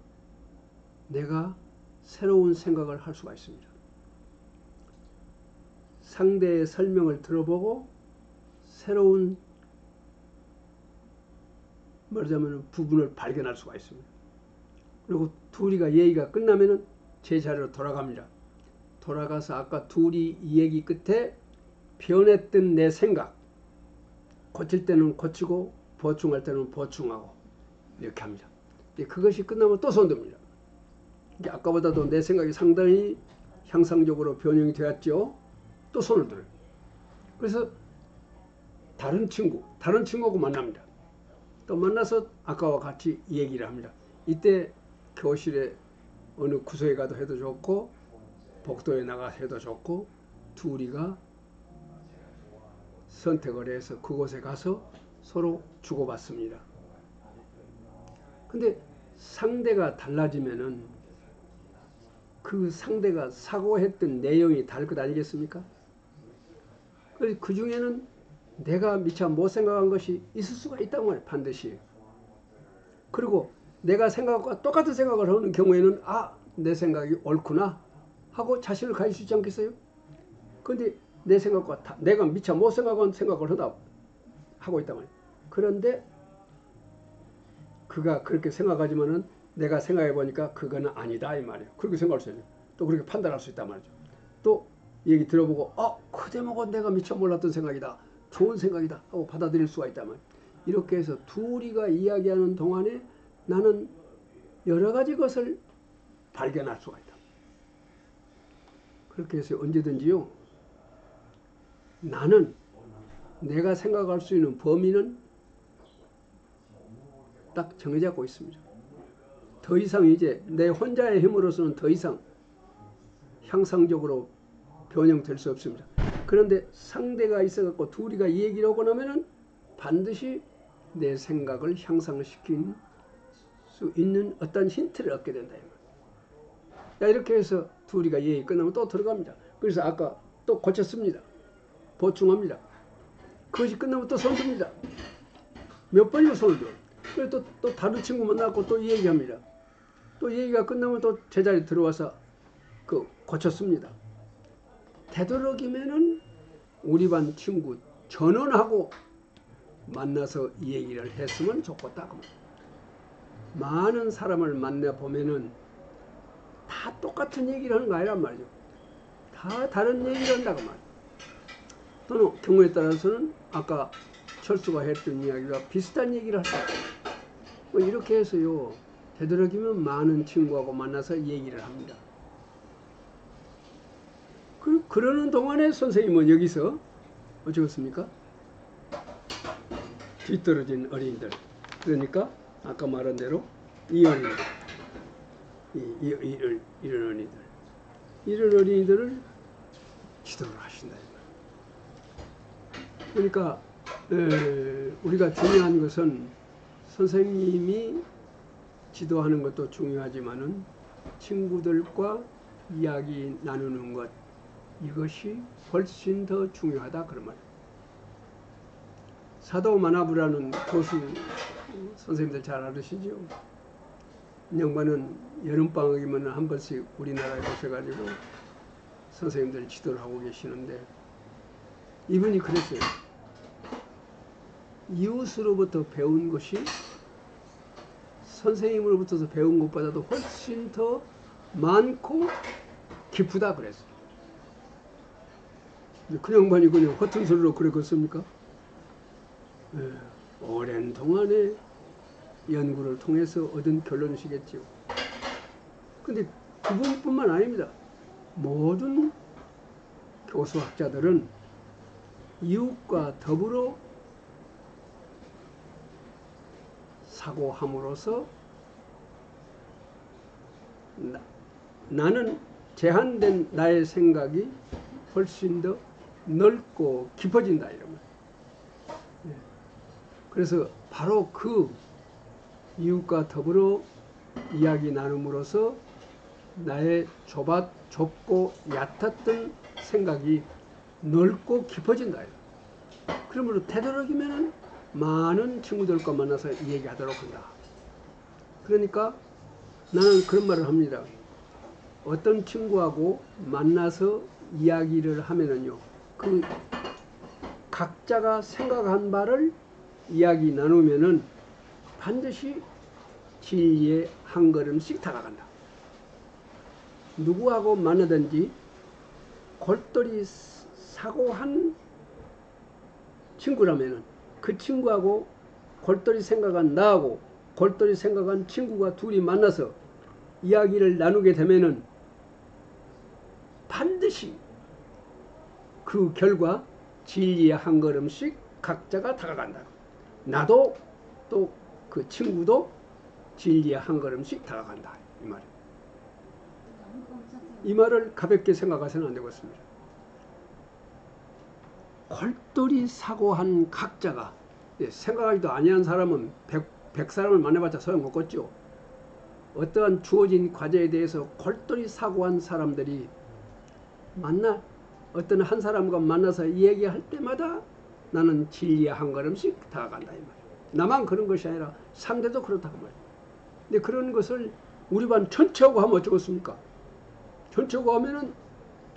내가 새로운 생각을 할 수가 있습니다. 상대의 설명을 들어보고 새로운 말하자면 부분을 발견할 수가 있습니다. 그리고 둘이가 얘기가 끝나면은 제 자리로 돌아갑니다. 돌아가서 아까 둘이 이 얘기 끝에 변했던 내 생각, 고칠 때는 고치고 보충할 때는 보충하고 이렇게 합니다. 그것이 끝나면 또 손듭니다. 아까보다도 내 생각이 상당히 향상적으로 변형이 되었죠. 또 손을 들어요. 그래서 다른 친구하고 만납니다. 또 만나서 아까와 같이 얘기를 합니다. 이때 교실에 어느 구석에 가도 해도 좋고 복도에 나가 해도 좋고 둘이가 선택을 해서 그곳에 가서 서로 주고받습니다. 근데 상대가 달라지면은 그 상대가 사고했던 내용이 다를 것 아니겠습니까? 그래서 그 중에는 내가 미처 못 생각한 것이 있을 수가 있단 말이에요. 반드시. 그리고 내가 생각과 똑같은 생각을 하는 경우에는 내 생각이 옳구나 하고 자신을 가질 수 있지 않겠어요? 그런데 내 생각과 내가 미처 못 생각한 생각을 하고 있단 말이에요. 그런데 그가 그렇게 생각하지만은 내가 생각해 보니까 그거는 아니다 이 말이에요. 그렇게 생각할 수 있어요. 또 그렇게 판단할 수 있단 말이죠. 또 얘기 들어보고 그 대목은 내가 미처 몰랐던 생각이다. 좋은 생각이다 하고 받아들일 수가 있단 말이에요. 이렇게 해서 둘이가 이야기하는 동안에 나는 여러 가지 것을 발견할 수가 있다. 그렇게 해서 언제든지요. 나는 내가 생각할 수 있는 범위는 딱 정해져 있습니다. 더 이상 이제 내 혼자의 힘으로서는 더 이상 향상적으로 변형될 수 없습니다. 그런데 상대가 있어갖고 둘이가 이 얘기를 하고 나면은 반드시 내 생각을 향상시킬 수 있는 어떤 힌트를 얻게 된다. 이렇게 해서 둘이가 얘기 끝나면 또 들어갑니다. 그래서 아까 또 고쳤습니다. 보충합니다. 그것이 끝나면 또 손듭니다. 몇 번이고 손을 들어. 그래서 또 다른 친구 만나고 또 얘기합니다. 또 얘기가 끝나면 또 제자리에 들어와서 고쳤습니다. 되도록이면은 우리 반 친구 전원하고 만나서 얘기를 했으면 좋겠다. 많은 사람을 만나보면은 다 똑같은 얘기를 하는 거 아니란 말이죠. 다 다른 얘기를 한다고 말이죠. 또는 경우에 따라서는 아까 철수가 했던 이야기가 비슷한 얘기를 한다. 이렇게 해서요. 되도록이면 많은 친구하고 만나서 얘기를 합니다. 그러는 동안에 선생님은 여기서 어쩌겠습니까? 뒤떨어진 어린이들, 그러니까 아까 말한 대로 이 어린이들, 이런 어린이들을 지도를 하신다. 그러니까 우리가 중요한 것은 선생님이 지도하는 것도 중요하지만은 친구들과 이야기 나누는 것, 이것이 훨씬 더 중요하다 그런 말이에요. 사도 마나부라는 교수 선생님들 잘 알으시죠? 양반은 여름방학이면 한 번씩 우리나라에 오셔가지고 선생님들 지도를 하고 계시는데 이분이 그랬어요. 이웃으로부터 배운 것이 선생님으로부터 배운 것보다도 훨씬 더 많고 깊다 그랬어요. 그 양반이 그냥 허튼 소리로 그랬겠습니까? 오랜 동안의 연구를 통해서 얻은 결론이시겠죠. 근데 그분뿐만 아닙니다. 모든 교수학자들은 이웃과 더불어 사고함으로써 나는 제한된 나의 생각이 훨씬 더 넓고 깊어진다 이러면. 예. 그래서 바로 그 이웃과 더불어 이야기 나눔으로써 나의 좁고 얕았던 생각이 넓고 깊어진다. 그러므로 되도록이면 많은 친구들과 만나서 얘기하도록 한다. 그러니까 나는 그런 말을 합니다. 어떤 친구하고 만나서 이야기를 하면은요, 그 각자가 생각한 바를 이야기 나누면은 반드시 진리에 한 걸음씩 다가간다. 누구하고 만나든지 골똘히 사고한 친구라면은 그 친구하고 골똘히 생각한 나하고 골똘히 생각한 친구가 둘이 만나서 이야기를 나누게 되면은 반드시 그 결과 진리에 한 걸음씩 각자가 다가간다. 나도 또 그 친구도 진리에 한 걸음씩 다가간다. 이 말이에요. 이 말을 가볍게 생각하셔는 안 되겠습니다. 골똘히 사고한 각자가, 생각하지도 아니한 사람은 100사람을 만나봤자 소용없겠죠. 어떠한 주어진 과제에 대해서 골똘히 사고한 사람들이 어떤 한 사람과 만나서 얘기할 때마다 나는 진리에 한 걸음씩 다가간다 이 말이에요. 나만 그런 것이 아니라 상대도 그렇다고 말이에요. 근데 그런 것을 우리 반 전체하고 하면 어쩌겠습니까? 전체하고 하면은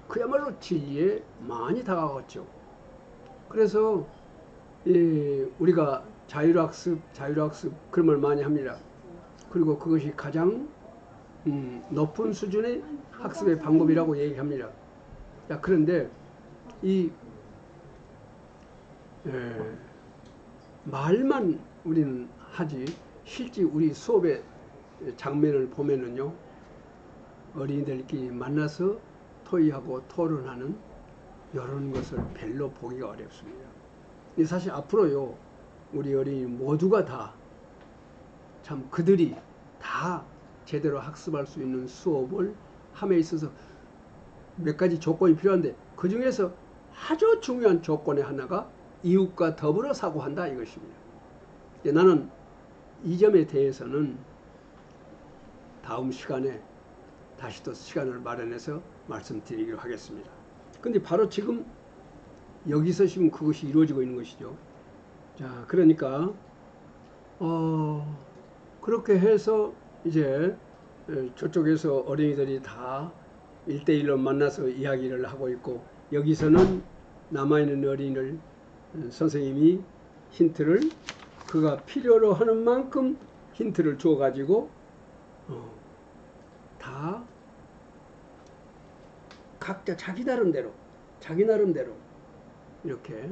그야말로 진리에 많이 다가갔죠. 그래서 우리가 자율학습 그런 말 많이 합니다. 그리고 그것이 가장 높은 수준의 학습의 방법이라고 얘기합니다. 자, 그런데 이 말만 우리는 하지 실제 우리 수업의 장면을 보면은요, 어린이들끼리 만나서 토의하고 토론하는 이런 것을 별로 보기가 어렵습니다. 사실 앞으로요, 우리 어린이 모두가 다 참 그들이 다 제대로 학습할 수 있는 수업을 함에 있어서 몇 가지 조건이 필요한데, 그 중에서 아주 중요한 조건의 하나가 이웃과 더불어 사고한다 이것입니다. 나는 이 점에 대해서는 다음 시간에 다시 또 시간을 마련해서 말씀드리기로 하겠습니다. 근데 바로 지금 여기서 지금 그것이 이루어지고 있는 것이죠. 자, 그러니까 그렇게 해서 이제 저쪽에서 어린이들이 다 1대1로 만나서 이야기를 하고 있고, 여기서는 남아있는 어린이를 선생님이 힌트를 그가 필요로 하는 만큼 힌트를 줘가지고 다 각자 자기 나름대로 이렇게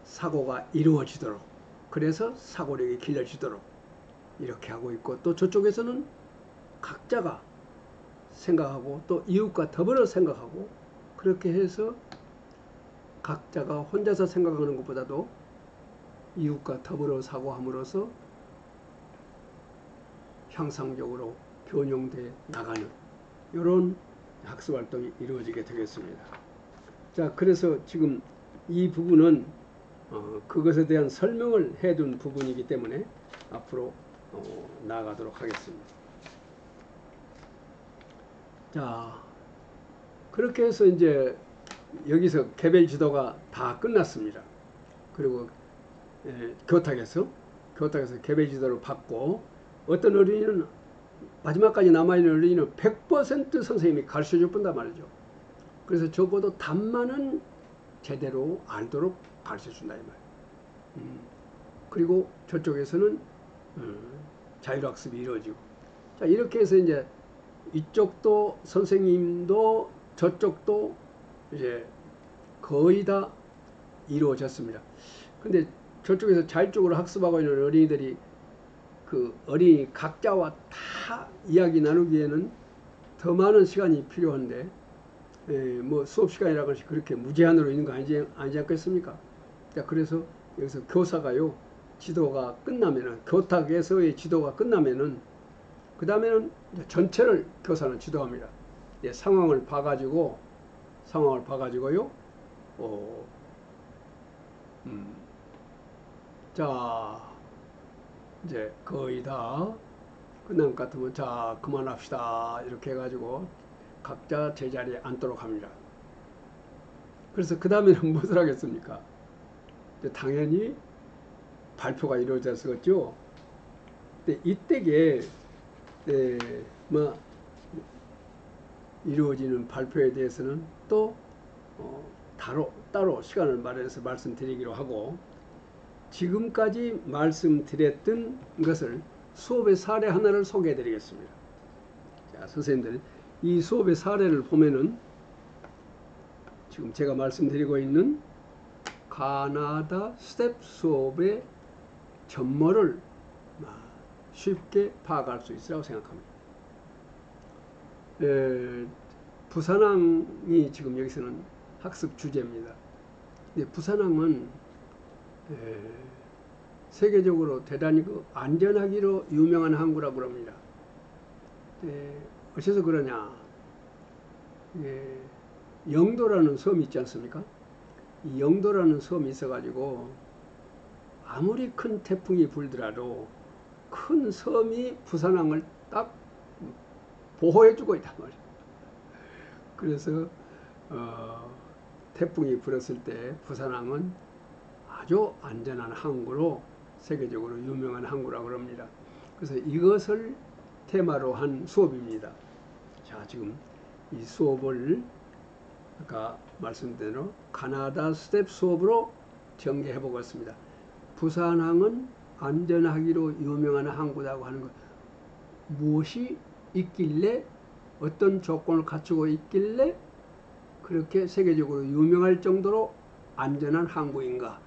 사고가 이루어지도록, 그래서 사고력이 길러지도록 이렇게 하고 있고, 또 저쪽에서는 각자가 생각하고 또 이웃과 더불어 생각하고, 그렇게 해서 각자가 혼자서 생각하는 것보다도 이웃과 더불어 사고함으로써 향상적으로 변형돼 나가는 이런 학습 활동이 이루어지게 되겠습니다. 자, 그래서 지금 이 부분은 그것에 대한 설명을 해둔 부분이기 때문에 앞으로 나아가도록 하겠습니다. 자, 그렇게 해서 이제 여기서 개별 지도가 다 끝났습니다. 그리고 교탁에서 개별 지도를 받고, 어떤 어린이는 마지막까지 남아있는 어린이는 100% 선생님이 가르쳐줄 뿐다 말이죠. 그래서 적어도 답만은 제대로 알도록 가르쳐준다 이 말이에요. 그리고 저쪽에서는 자율학습이 이루어지고, 자, 이렇게 해서 이제 이쪽도 선생님도 저쪽도 이제 거의 다 이루어졌습니다. 근데 저쪽에서 자율적으로 학습하고 있는 어린이들이 그 어린이 각자와 다 이야기 나누기에는 더 많은 시간이 필요한데, 뭐 수업 시간이라는 것이 그렇게 무제한으로 있는 거 아니지 않겠습니까? 자, 그래서 여기서 교사가요, 지도가 끝나면은, 교탁에서의 지도가 끝나면은 그 다음에는 전체를 교사는 지도합니다. 상황을 봐가지고요, 어, 음, 자, 이제 거의 다 끝난 것 같으면 자, 그만합시다. 이렇게 해가지고 각자 제자리에 앉도록 합니다. 그래서 그 다음에는 무엇을 하겠습니까? 당연히 발표가 이루어졌었죠. 근데 이때에 뭐 이루어지는 발표에 대해서는 또 따로 시간을 마련해서 말씀드리기로 하고, 지금까지 말씀드렸던 것을 수업의 사례 하나를 소개해 드리겠습니다. 자, 선생님들, 이 수업의 사례를 보면은 지금 제가 말씀드리고 있는 가나다 스텝 수업의 전모를 쉽게 파악할 수 있으라고 생각합니다. 부산항이 지금 여기서는 학습 주제입니다. 근데 부산항은 세계적으로 대단히 안전하기로 유명한 항구라고 합니다. 어째서 그러냐? 영도라는 섬이 있지 않습니까? 이 영도라는 섬이 있어가지고 아무리 큰 태풍이 불더라도 큰 섬이 부산항을 딱 보호해주고 있단 말이에요. 그래서 태풍이 불었을 때 부산항은 아주 안전한 항구로 세계적으로 유명한 항구라고 합니다. 그래서 이것을 테마로 한 수업입니다. 자, 지금 이 수업을 아까 말씀드린 대로 가나다 스텝 수업으로 전개해 보겠습니다. 부산항은 안전하기로 유명한 항구라고 하는 것, 무엇이 있길래, 어떤 조건을 갖추고 있길래 그렇게 세계적으로 유명할 정도로 안전한 항구인가,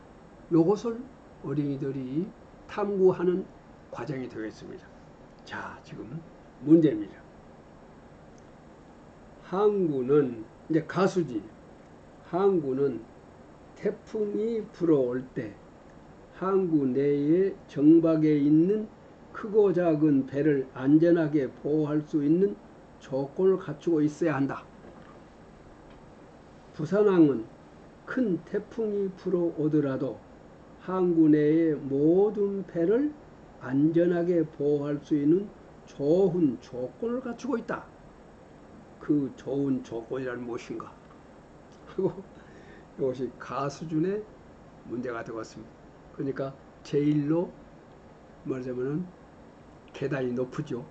이것을 어린이들이 탐구하는 과정이 되겠습니다. 자, 지금 문제입니다. 항구는 이제 가수지. 항구는 태풍이 불어올 때 항구 내에 정박에 있는 크고 작은 배를 안전하게 보호할 수 있는 조건을 갖추고 있어야 한다. 부산항은 큰 태풍이 불어오더라도 항구 내의 모든 배를 안전하게 보호할 수 있는 좋은 조건을 갖추고 있다. 그 좋은 조건이란 무엇인가 하고, 이것이 가수준의 문제가 되었습니다. 그러니까 제일로 말하자면 계단이 높으죠.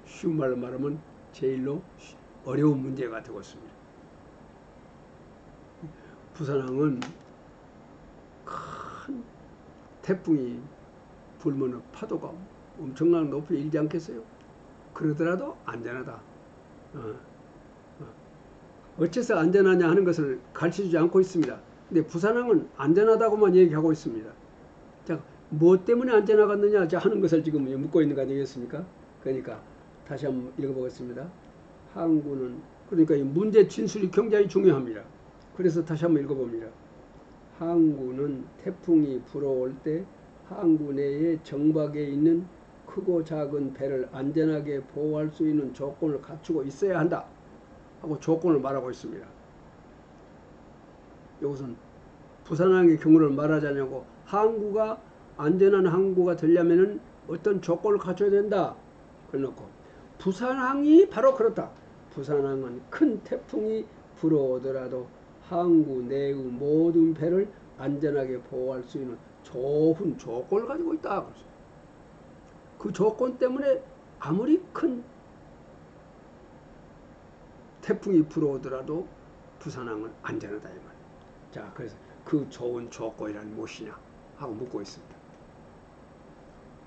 쉬운 말로 말하면 제일로 어려운 문제가 되었습니다. 부산항은 큰 태풍이 불면 파도가 엄청나게 높이 일지 않겠어요? 그러더라도 안전하다. 어째서 안전하냐 하는 것을 가르쳐주지 않고 있습니다. 근데 부산항은 안전하다고만 얘기하고 있습니다. 자, 무엇 때문에 안전하겠느냐 하는 것을 지금 묻고 있는 거 아니겠습니까? 그러니까 다시 한번 읽어보겠습니다. 항구는, 그러니까 이 문제 진술이 굉장히 중요합니다. 그래서 다시 한번 읽어봅니다. 항구는 태풍이 불어올 때 항구 내에 정박에 있는 크고 작은 배를 안전하게 보호할 수 있는 조건을 갖추고 있어야 한다 하고 조건을 말하고 있습니다. 이것은 부산항의 경우를 말하자냐고, 항구가 안전한 항구가 되려면 어떤 조건을 갖춰야 된다 그래놓고, 부산항이 바로 그렇다. 부산항은 큰 태풍이 불어오더라도 항구 내의 모든 배를 안전하게 보호할 수 있는 좋은 조건을 가지고 있다. 그 조건 때문에 아무리 큰 태풍이 불어오더라도 부산항은 안전하다 이 말. 자, 그래서 그 좋은 조건이란 무엇이냐 하고 묻고 있습니다.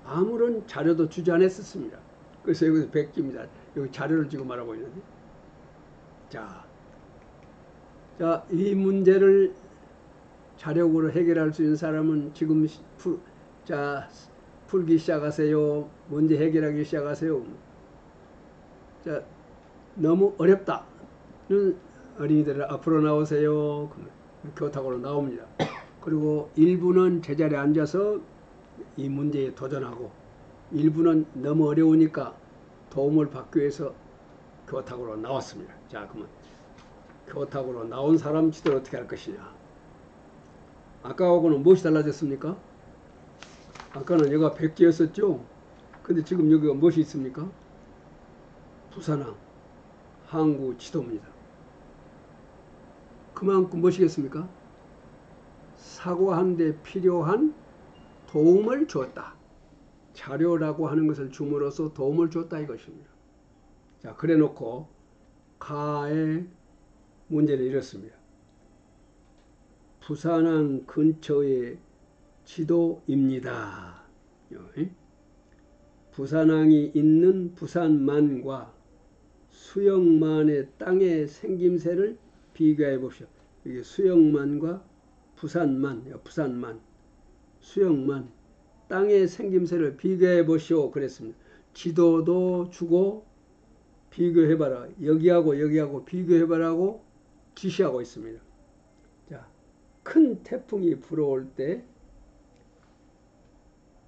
아무런 자료도 주지 않았었습니다. 그래서 여기서 백지입니다. 여기 자료를 지금 말하고 있는데, 자, 이 문제를 자력으로 해결할 수 있는 사람은 지금 풀기 시작하세요. 문제 해결하기 시작하세요. 자, 너무 어렵다는 어린이들 앞으로 나오세요. 교탁으로 나옵니다. 그리고 일부는 제자리에 앉아서 이 문제에 도전하고, 일부는 너무 어려우니까 도움을 받기 위해서 교탁으로 나왔습니다. 자, 그러면 교탁으로 나온 사람 지도를 어떻게 할 것이냐. 아까하고는 무엇이 달라졌습니까? 아까는 여기가 100개였었죠. 근데 지금 여기가 무엇이 있습니까? 부산항, 항구 지도입니다. 그만큼 무엇이겠습니까? 사고하는 데 필요한 도움을 주었다. 자료라고 하는 것을 줌으로써 도움을 줬다 이것입니다. 자, 그래 놓고 가의 문제는 이렇습니다. 부산항 근처의 지도입니다. 부산항이 있는 부산만과 수영만의 땅의 생김새를 비교해 보십시오. 이게 수영만과 부산만, 수영만, 땅의 생김새를 비교해 보시오 그랬습니다. 지도도 주고 비교해봐라. 여기하고 여기하고 비교해봐라고 지시하고 있습니다. 자, 큰 태풍이 불어올 때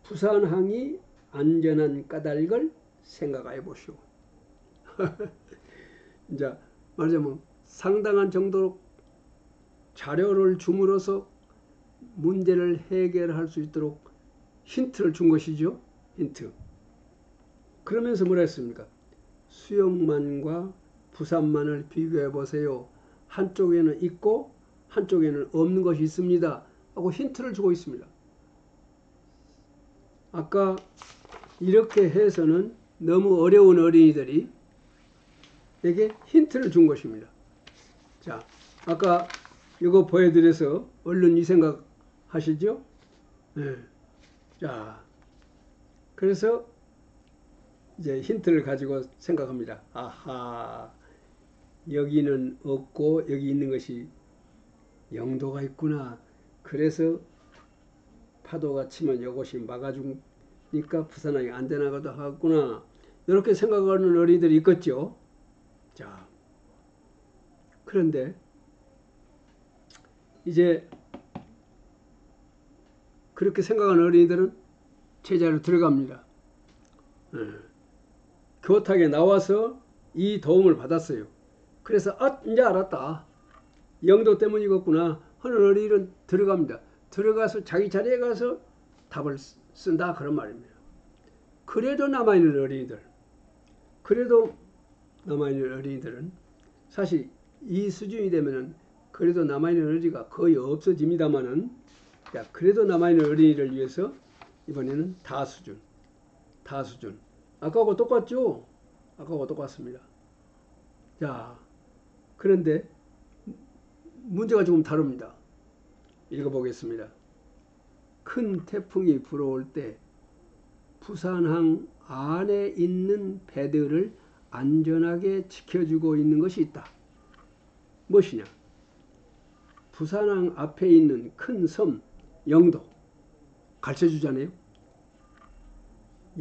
부산항이 안전한 까닭을 생각해 보시오. 이제 말하자면 상당한 정도로 자료를 줌으로써 문제를 해결할 수 있도록 힌트를 준 것이죠. 힌트. 그러면서 뭐라 했습니까? 수영만과 부산만을 비교해 보세요. 한쪽에는 있고 한쪽에는 없는 것이 있습니다. 하고 힌트를 주고 있습니다. 아까 이렇게 해서는 너무 어려운 어린이들이 에게 힌트를 준 것입니다. 자, 아까 이거 보여드려서 얼른 이 생각 하시죠? 네. 자, 그래서 이제 힌트를 가지고 생각합니다. 아하, 여기는 없고 여기 있는 것이 영도가 있구나. 그래서 파도가 치면 이것이 막아주니까 부산항이 안 되나가도 하구나. 이렇게 생각하는 어린이들이 있겠죠. 자, 그런데 이제 그렇게 생각하는 어린이들은 제자로 들어갑니다. 교탁에 나와서 이 도움을 받았어요. 그래서 이제 알았다. 영도 때문이겠구나 하는 어린이는 들어갑니다. 들어가서 자기 자리에 가서 답을 쓴다 그런 말입니다. 그래도 남아있는 어린이들은 사실 이 수준이 되면은 그래도 남아있는 어린이가 거의 없어집니다만은, 그래도 남아있는 어린이를 위해서 이번에는 다수준. 아까하고 똑같죠? 아까하고 똑같습니다. 자, 그런데 문제가 조금 다릅니다. 읽어보겠습니다. 큰 태풍이 불어올 때 부산항 안에 있는 배들을 안전하게 지켜주고 있는 것이 있다. 무엇이냐? 부산항 앞에 있는 큰 섬 영도 가르쳐주잖아요.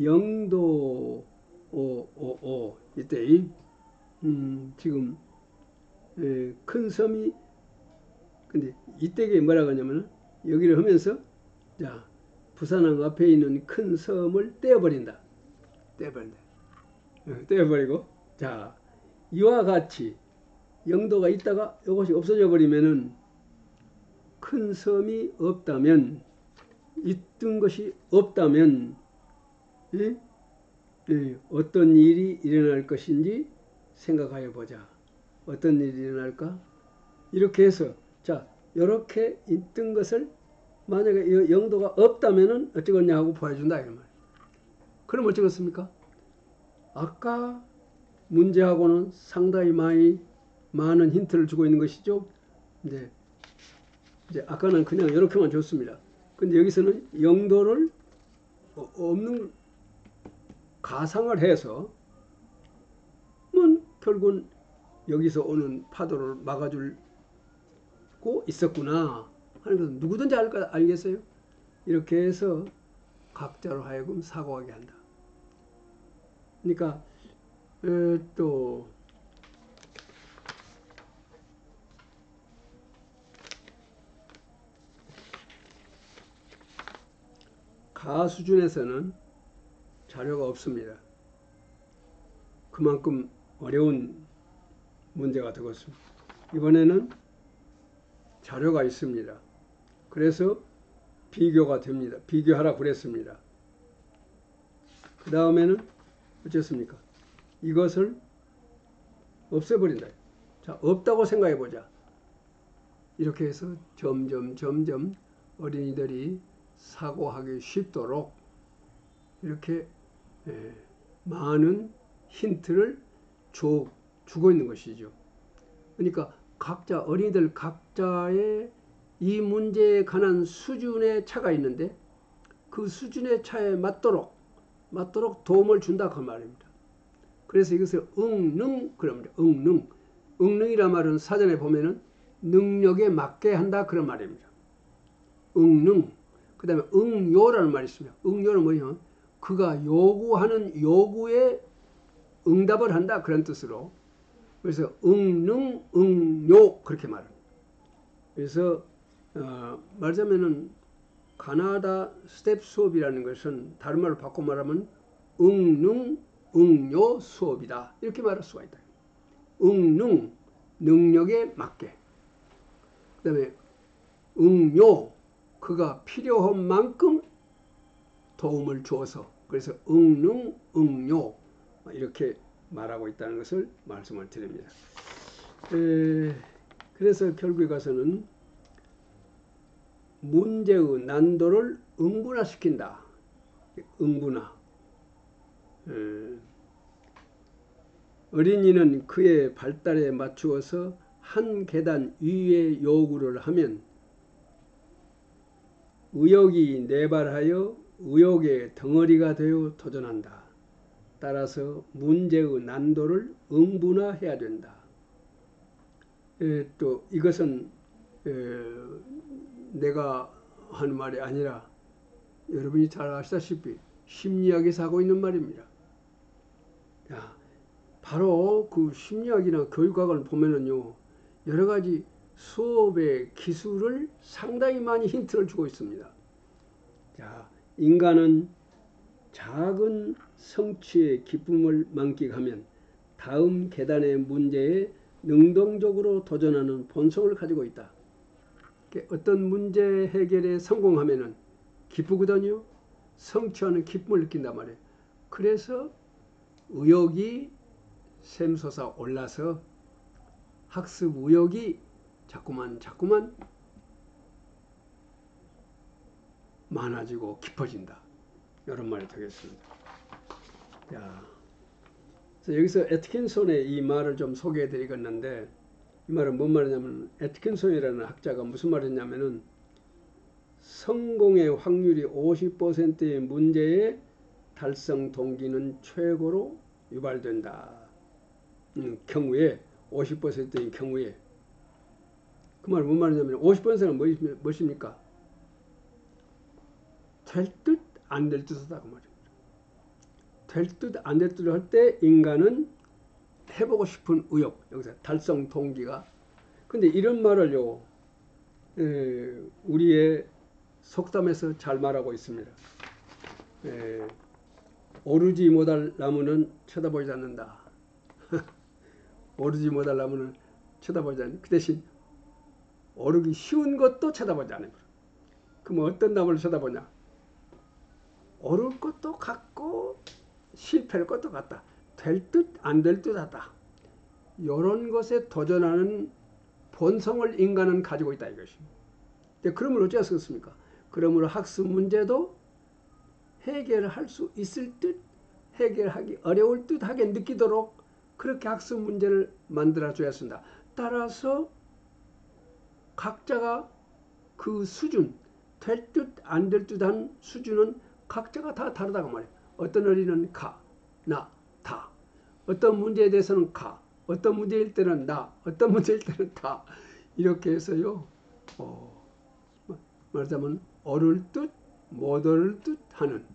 영도 이때 지금 큰 섬이, 근데 이때에 뭐라고 하냐면 여기를 하면서, 자, 부산항 앞에 있는 큰 섬을 떼어버린다. 떼어버리고, 자, 이와 같이 영도가 있다가 이것이 없어져 버리면은 큰 섬이 없다면, 있던 것이 없다면 어떤 일이 일어날 것인지 생각하여 보자. 어떤 일이 일어날까? 이렇게 해서, 자, 이렇게 있던 것을 만약에 영도가 없다면은 어쩌겠냐 하고 보여준다 이런 말. 그럼 어쩌겠습니까? 아까 문제하고는 상당히 많은 힌트를 주고 있는 것이죠. 이제 아까는 그냥 이렇게만 줬습니다. 근데 여기서는 영도를 없는 가상을 해서 결국은 여기서 오는 파도를 막아주고 있었구나 하는 것은 누구든지 알겠어요? 이렇게 해서 각자로 하여금 사고하게 한다. 그러니까 또 가 수준에서는 자료가 없습니다. 그만큼 어려운 문제가 되겠습니다. 이번에는 자료가 있습니다. 그래서 비교가 됩니다. 비교하라고 그랬습니다. 그 다음에는 어쨌습니까? 이것을 없애버린다. 자, 없다고 생각해보자. 이렇게 해서 점점 어린이들이 사고하기 쉽도록 이렇게 많은 힌트를 주고 있는 것이죠. 그러니까 어린이들 각자의 이 문제에 관한 수준의 차가 있는데 그 수준의 차에 맞도록 도움을 준다 그 말입니다. 그래서 이것을 응능 그럽니다. 응능이란 말은 사전에 보면은 능력에 맞게 한다 그런 말입니다. 응능. 그 다음에 응요라는 말이 있습니다. 응요는 뭐냐면 그가 요구하는 요구에 응답을 한다 그런 뜻으로. 그래서 응능 응요 그렇게 말합니다. 그래서 말하자면은 가나다 스텝 수업이라는 것은 다른 말로 바꿔 말하면 응능 응요 수업이다 이렇게 말할 수가 있다. 응능 능력에 맞게, 그 다음에 응요 그가 필요한 만큼 도움을 주어서, 그래서 응능 응요 이렇게 말하고 있다는 것을 말씀을 드립니다. 그래서 결국에 가서는 문제의 난도를 응분화시킨다. 응분화. 어린이는 그의 발달에 맞추어서 한 계단 위의 요구를 하면 의욕이 내발하여 의욕의 덩어리가 되어 도전한다. 따라서 문제의 난도를 응분화해야 된다. 또 이것은 내가 하는 말이 아니라 여러분이 잘 아시다시피 심리학에서 하고 있는 말입니다. 자, 바로 그 심리학이나 교육학을 보면은요, 여러 가지 수업의 기술을 상당히 많이 힌트를 주고 있습니다. 자, 인간은 작은 성취의 기쁨을 만끽하면 다음 계단의 문제에 능동적으로 도전하는 본성을 가지고 있다. 어떤 문제 해결에 성공하면은 기쁘거든요. 성취하는 기쁨을 느낀단 말이에요. 그래서 의욕이 샘솟아 올라서 학습 의욕이 자꾸만 많아지고 깊어진다. 이런 말이 되겠습니다. 자, 그래서 여기서 애트킨손의 이 말을 좀 소개해 드리겠는데, 이 말은 뭔 말이냐면, 애트킨손이라는 학자가 무슨 말을 했냐면은 성공의 확률이 50%의 문제에 달성 동기는 최고로 유발된다. 경우에 50%인 경우에, 그 말은 뭔 말이냐면 50%는 무엇입니까? 될 듯 안 될 듯하다 그 말입니다. 될 듯 안 될 듯 할 때 인간은 해보고 싶은 의욕, 여기서 달성 동기가. 근데 이런 말을요, 우리의 속담에서 잘 말하고 있습니다. 오르지 못할 나무는 쳐다보지 않는다. 오르지 못할 나무는 쳐다보지 않는다. 그 대신 오르기 쉬운 것도 쳐다보지 않는 거예요. 그럼 어떤 나무를 쳐다보냐? 오를 것도 같고 실패할 것도 같다. 될 듯 안 될 듯 하다. 이런 것에 도전하는 본성을 인간은 가지고 있다 이것입니다. 그러면 어쩌겠습니까? 그러므로 학습 문제도 해결할 수 있을 듯, 해결하기 어려울 듯하게 느끼도록 그렇게 학습 문제를 만들어줘야 한다. 따라서 각자가 그 수준, 될 듯 안 될 듯한 수준은 각자가 다 다르다고 말이에요. 어떤 어린이는 가, 나, 다. 어떤 문제에 대해서는 가, 어떤 문제일 때는 나, 어떤 문제일 때는 다. 이렇게 해서요, 말하자면 어릴 듯, 못 어릴 듯 하는,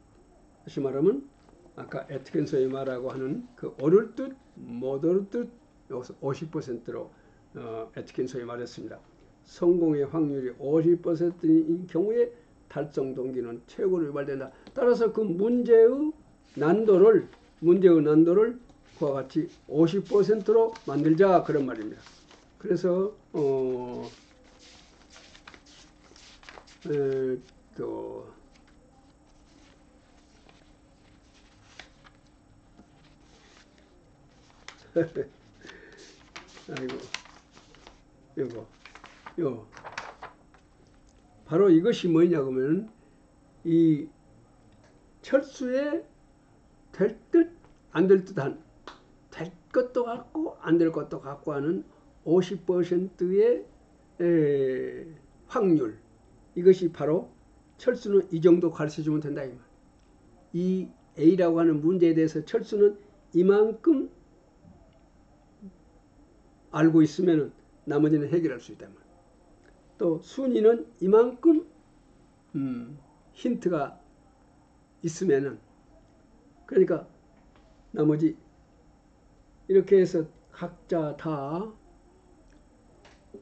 다시 말하면 아까 애트킨슨이 말하고 하는 그 어릴 듯, 못 어릴 듯, 여기서 50%로 애트킨슨이 말했습니다. 성공의 확률이 50%인 경우에 달성 동기는 최고로 유발된다. 따라서 그 문제의 난도를 그와 같이 50%로 만들자 그런 말입니다. 그래서 또 아이고 요 바로 이것이 뭐냐 그러면 이 철수에 될 듯 안 될 듯한 될 것도 같고 안 될 것도 같고 하는 50%의 확률, 이것이 바로 철수는 이 정도 가르쳐주면 된다 이 말. 이 A라고 하는 문제에 대해서 철수는 이만큼 알고 있으면 나머지는 해결할 수 있단 말이야. 또 순위는 이만큼 힌트가 있으면은, 그러니까 나머지 이렇게 해서 각자 다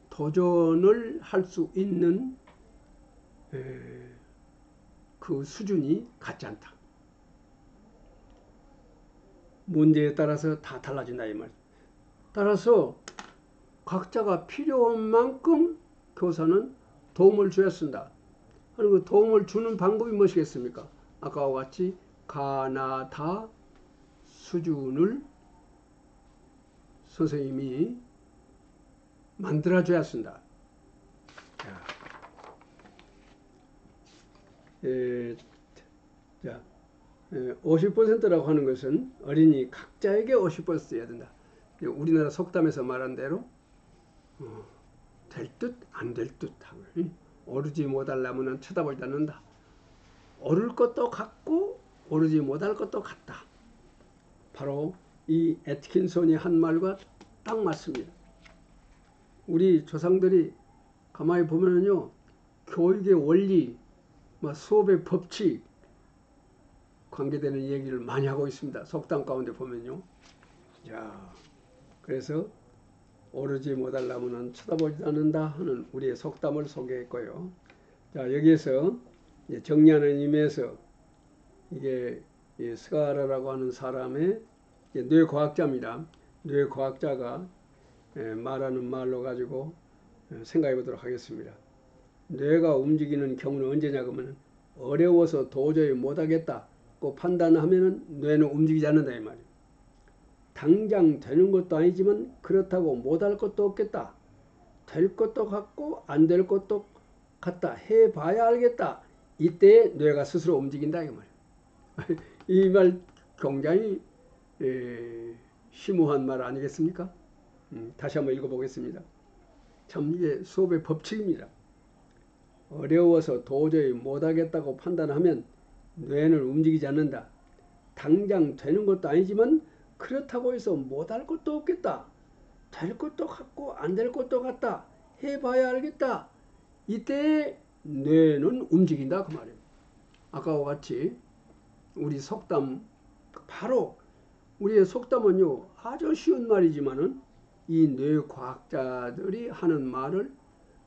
도전을 할 수 있는 그 수준이 같지 않다. 문제에 따라서 다 달라진다 이 말. 따라서 각자가 필요한 만큼 교사는 도움을 줘야 쓴다. 그리고 도움을 주는 방법이 무엇이겠습니까? 아까와 같이 가나다 수준을 선생님이 만들어줘야 쓴다. 자, 50%라고 하는 것은 어린이 각자에게 50%여야 된다. 우리나라 속담에서 말한 대로 될 듯 안 될 듯 하고, 오르지 못할 나무는 쳐다보지 않는다. 오를 것도 같고 오르지 못할 것도 같다. 바로 이 애트킨손이 한 말과 딱 맞습니다. 우리 조상들이 가만히 보면은요, 교육의 원리, 수업의 법칙 관계되는 얘기를 많이 하고 있습니다. 속담 가운데 보면요. 자, 그래서 오르지 못할 나무는 쳐다보지 않는다 하는 우리의 속담을 소개했고요. 자, 여기에서 정리하는 의미에서 이게 스가라라고 하는 사람의 뇌과학자입니다. 뇌과학자가 말하는 말로 가지고 생각해 보도록 하겠습니다. 뇌가 움직이는 경우는 언제냐 그러면 어려워서 도저히 못하겠다고 판단하면 뇌는 움직이지 않는다 이 말이에요. 당장 되는 것도 아니지만 그렇다고 못할 것도 없겠다. 될 것도 같고 안 될 것도 같다. 해봐야 알겠다. 이때 뇌가 스스로 움직인다 이 말이에요. 이 말 굉장히 심오한 말 아니겠습니까? 다시 한번 읽어보겠습니다. 참 이게 수업의 법칙입니다. 어려워서 도저히 못하겠다고 판단하면 뇌는 움직이지 않는다. 당장 되는 것도 아니지만 그렇다고 해서 못할 것도 없겠다. 될 것도 같고 안 될 것도 같다. 해봐야 알겠다. 이때 뇌는 움직인다 그 말이에요. 아까와 같이 우리 속담, 바로 우리의 속담은요 아주 쉬운 말이지만은 이 뇌과학자들이 하는 말을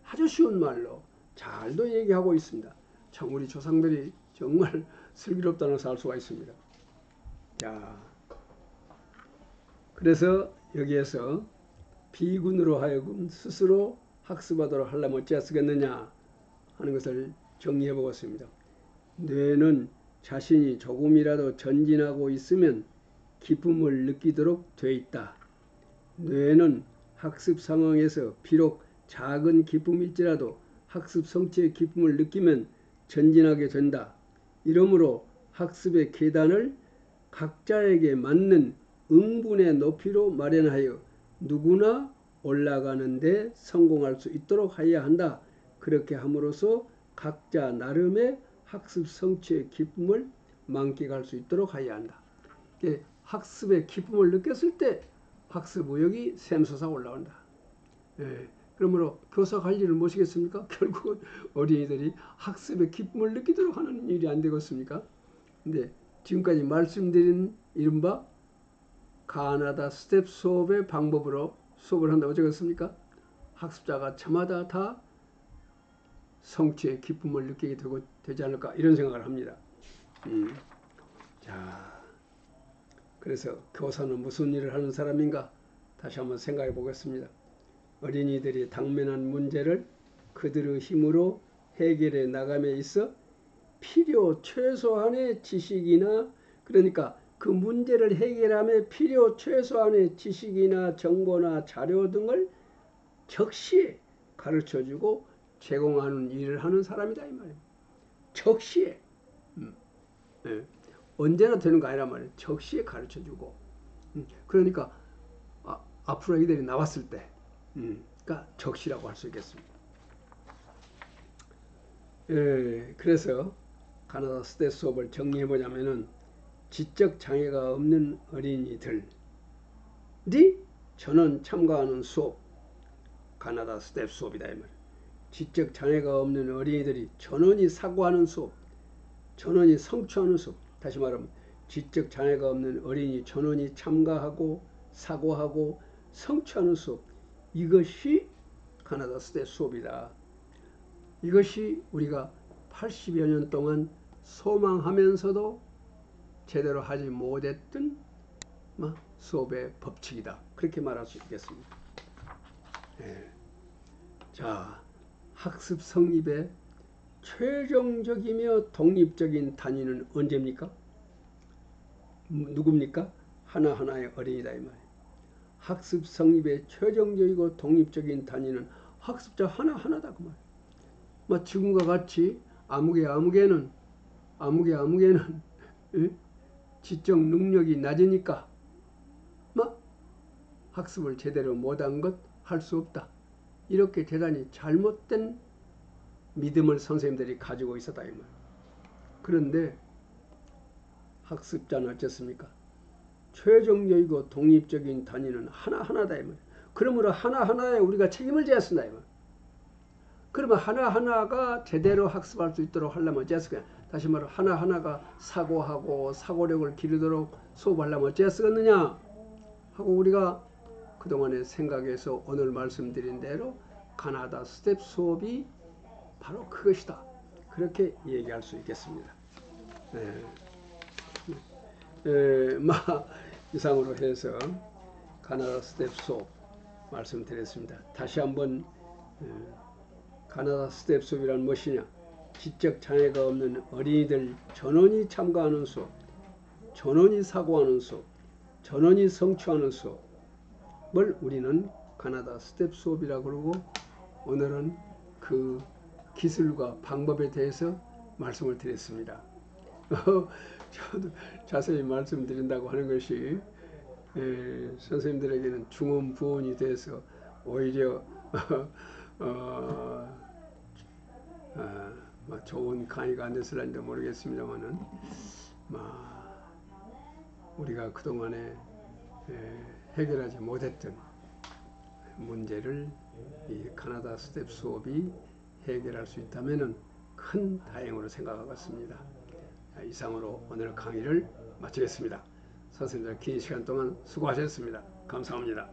아주 쉬운 말로 잘도 얘기하고 있습니다. 참 우리 조상들이 정말 슬기롭다는 것을 알 수가 있습니다. 자, 그래서 여기에서 비군으로 하여금 스스로 학습하도록 하려면 어찌 쓰겠느냐 하는 것을 정리해 보겠습니다. 뇌는 자신이 조금이라도 전진하고 있으면 기쁨을 느끼도록 돼 있다. 뇌는 학습 상황에서 비록 작은 기쁨일지라도 학습 성취의 기쁨을 느끼면 전진하게 된다. 이러므로 학습의 계단을 각자에게 맞는 응분의 높이로 마련하여 누구나 올라가는데 성공할 수 있도록 해야 한다. 그렇게 함으로써 각자 나름의 학습 성취의 기쁨을 만끽할 수 있도록 해야 한다. 학습의 기쁨을 느꼈을 때 학습 의욕이 샘솟아 올라온다. 그러므로 교사 할 일은 무엇이겠습니까? 결국은 어린이들이 학습의 기쁨을 느끼도록 하는 일이 안 되겠습니까? 근데 지금까지 말씀드린 이른바 가나다 스텝 수업의 방법으로 수업을 한다고 어쩌겠습니까? 학습자가 저마다 다 성취의 기쁨을 느끼게 되지 않을까 이런 생각을 합니다. 자, 그래서 교사는 무슨 일을 하는 사람인가 다시 한번 생각해 보겠습니다. 어린이들이 당면한 문제를 그들의 힘으로 해결해 나감에 있어 필요 최소한의 지식이나, 그러니까 그 문제를 해결함에 필요 최소한의 지식이나 정보나 자료 등을 적시에 가르쳐주고 제공하는 일을 하는 사람이다 이 말이에요. 적시에. 네. 언제나 되는 거 아니란 말이에요. 적시에 가르쳐주고. 그러니까 앞으로 이들이 나왔을 때 그러니까 적시라고 할 수 있겠습니다. 예, 그래서 가나다 스텝 수업을 정리해보자면은 지적 장애가 없는 어린이들이 전원 참가하는 수업, 가나다 스텝 수업이다 이 말이에요. 지적 장애가 없는 어린이들이 전원이 사고하는 수업, 전원이 성취하는 수업. 다시 말하면 지적 장애가 없는 어린이 전원이 참가하고 사고하고 성취하는 수업, 이것이 가나다 스텝 수업이다. 이것이 우리가 80여 년 동안 소망하면서도 제대로 하지 못했던 수업의 법칙이다. 그렇게 말할 수 있겠습니다. 네. 자, 학습 성립의 최종적이며 독립적인 단위는 언제입니까? 누굽니까? 하나하나의 어린이다 이 말이에요. 학습 성립의 최종적이고 독립적인 단위는 학습자 하나하나다 그 말이에요. 지금과 같이 아무개는 지적 능력이 낮으니까 학습을 제대로 못한 것 할 수 없다. 이렇게 대단히 잘못된 믿음을 선생님들이 가지고 있었다 이 말이에요. 그런데 학습자는 어쨌습니까? 최종적이고 독립적인 단위는 하나하나다 이 말이에요. 그러므로 하나하나에 우리가 책임을 져야 쓴다 이 말이에요. 그러면 하나하나가 제대로 학습할 수 있도록 하려면 어찌했을까요? 다시 말해 하나하나가 사고하고 사고력을 기르도록 수업하려면 어찌했겠느냐 하고 우리가 그동안의 생각에서 오늘 말씀드린 대로 가나다 스텝 수업이 바로 그것이다. 그렇게 얘기할 수 있겠습니다. 이상으로 해서 가나다 스텝 수업 말씀드렸습니다. 다시 한번 가나다 스텝 수업이란 무엇이냐? 지적 장애가 없는 어린이들 전원이 참가하는 수업, 전원이 사고하는 수업, 전원이 성취하는 수업을 우리는 가나다 스텝 수업이라고 그러고, 오늘은 그 기술과 방법에 대해서 말씀을 드렸습니다. 저도 자세히 말씀드린다고 하는 것이 선생님들에게는 중언부언이 돼서 오히려 좋은 강의가 안 됐을는지 모르겠습니다만은 우리가 그동안에 해결하지 못했던 문제를 이 가나다 스텝 수업이 해결할 수 있다면은 큰 다행으로 생각하겠습니다. 이상으로 오늘 강의를 마치겠습니다. 선생님들 긴 시간 동안 수고하셨습니다. 감사합니다.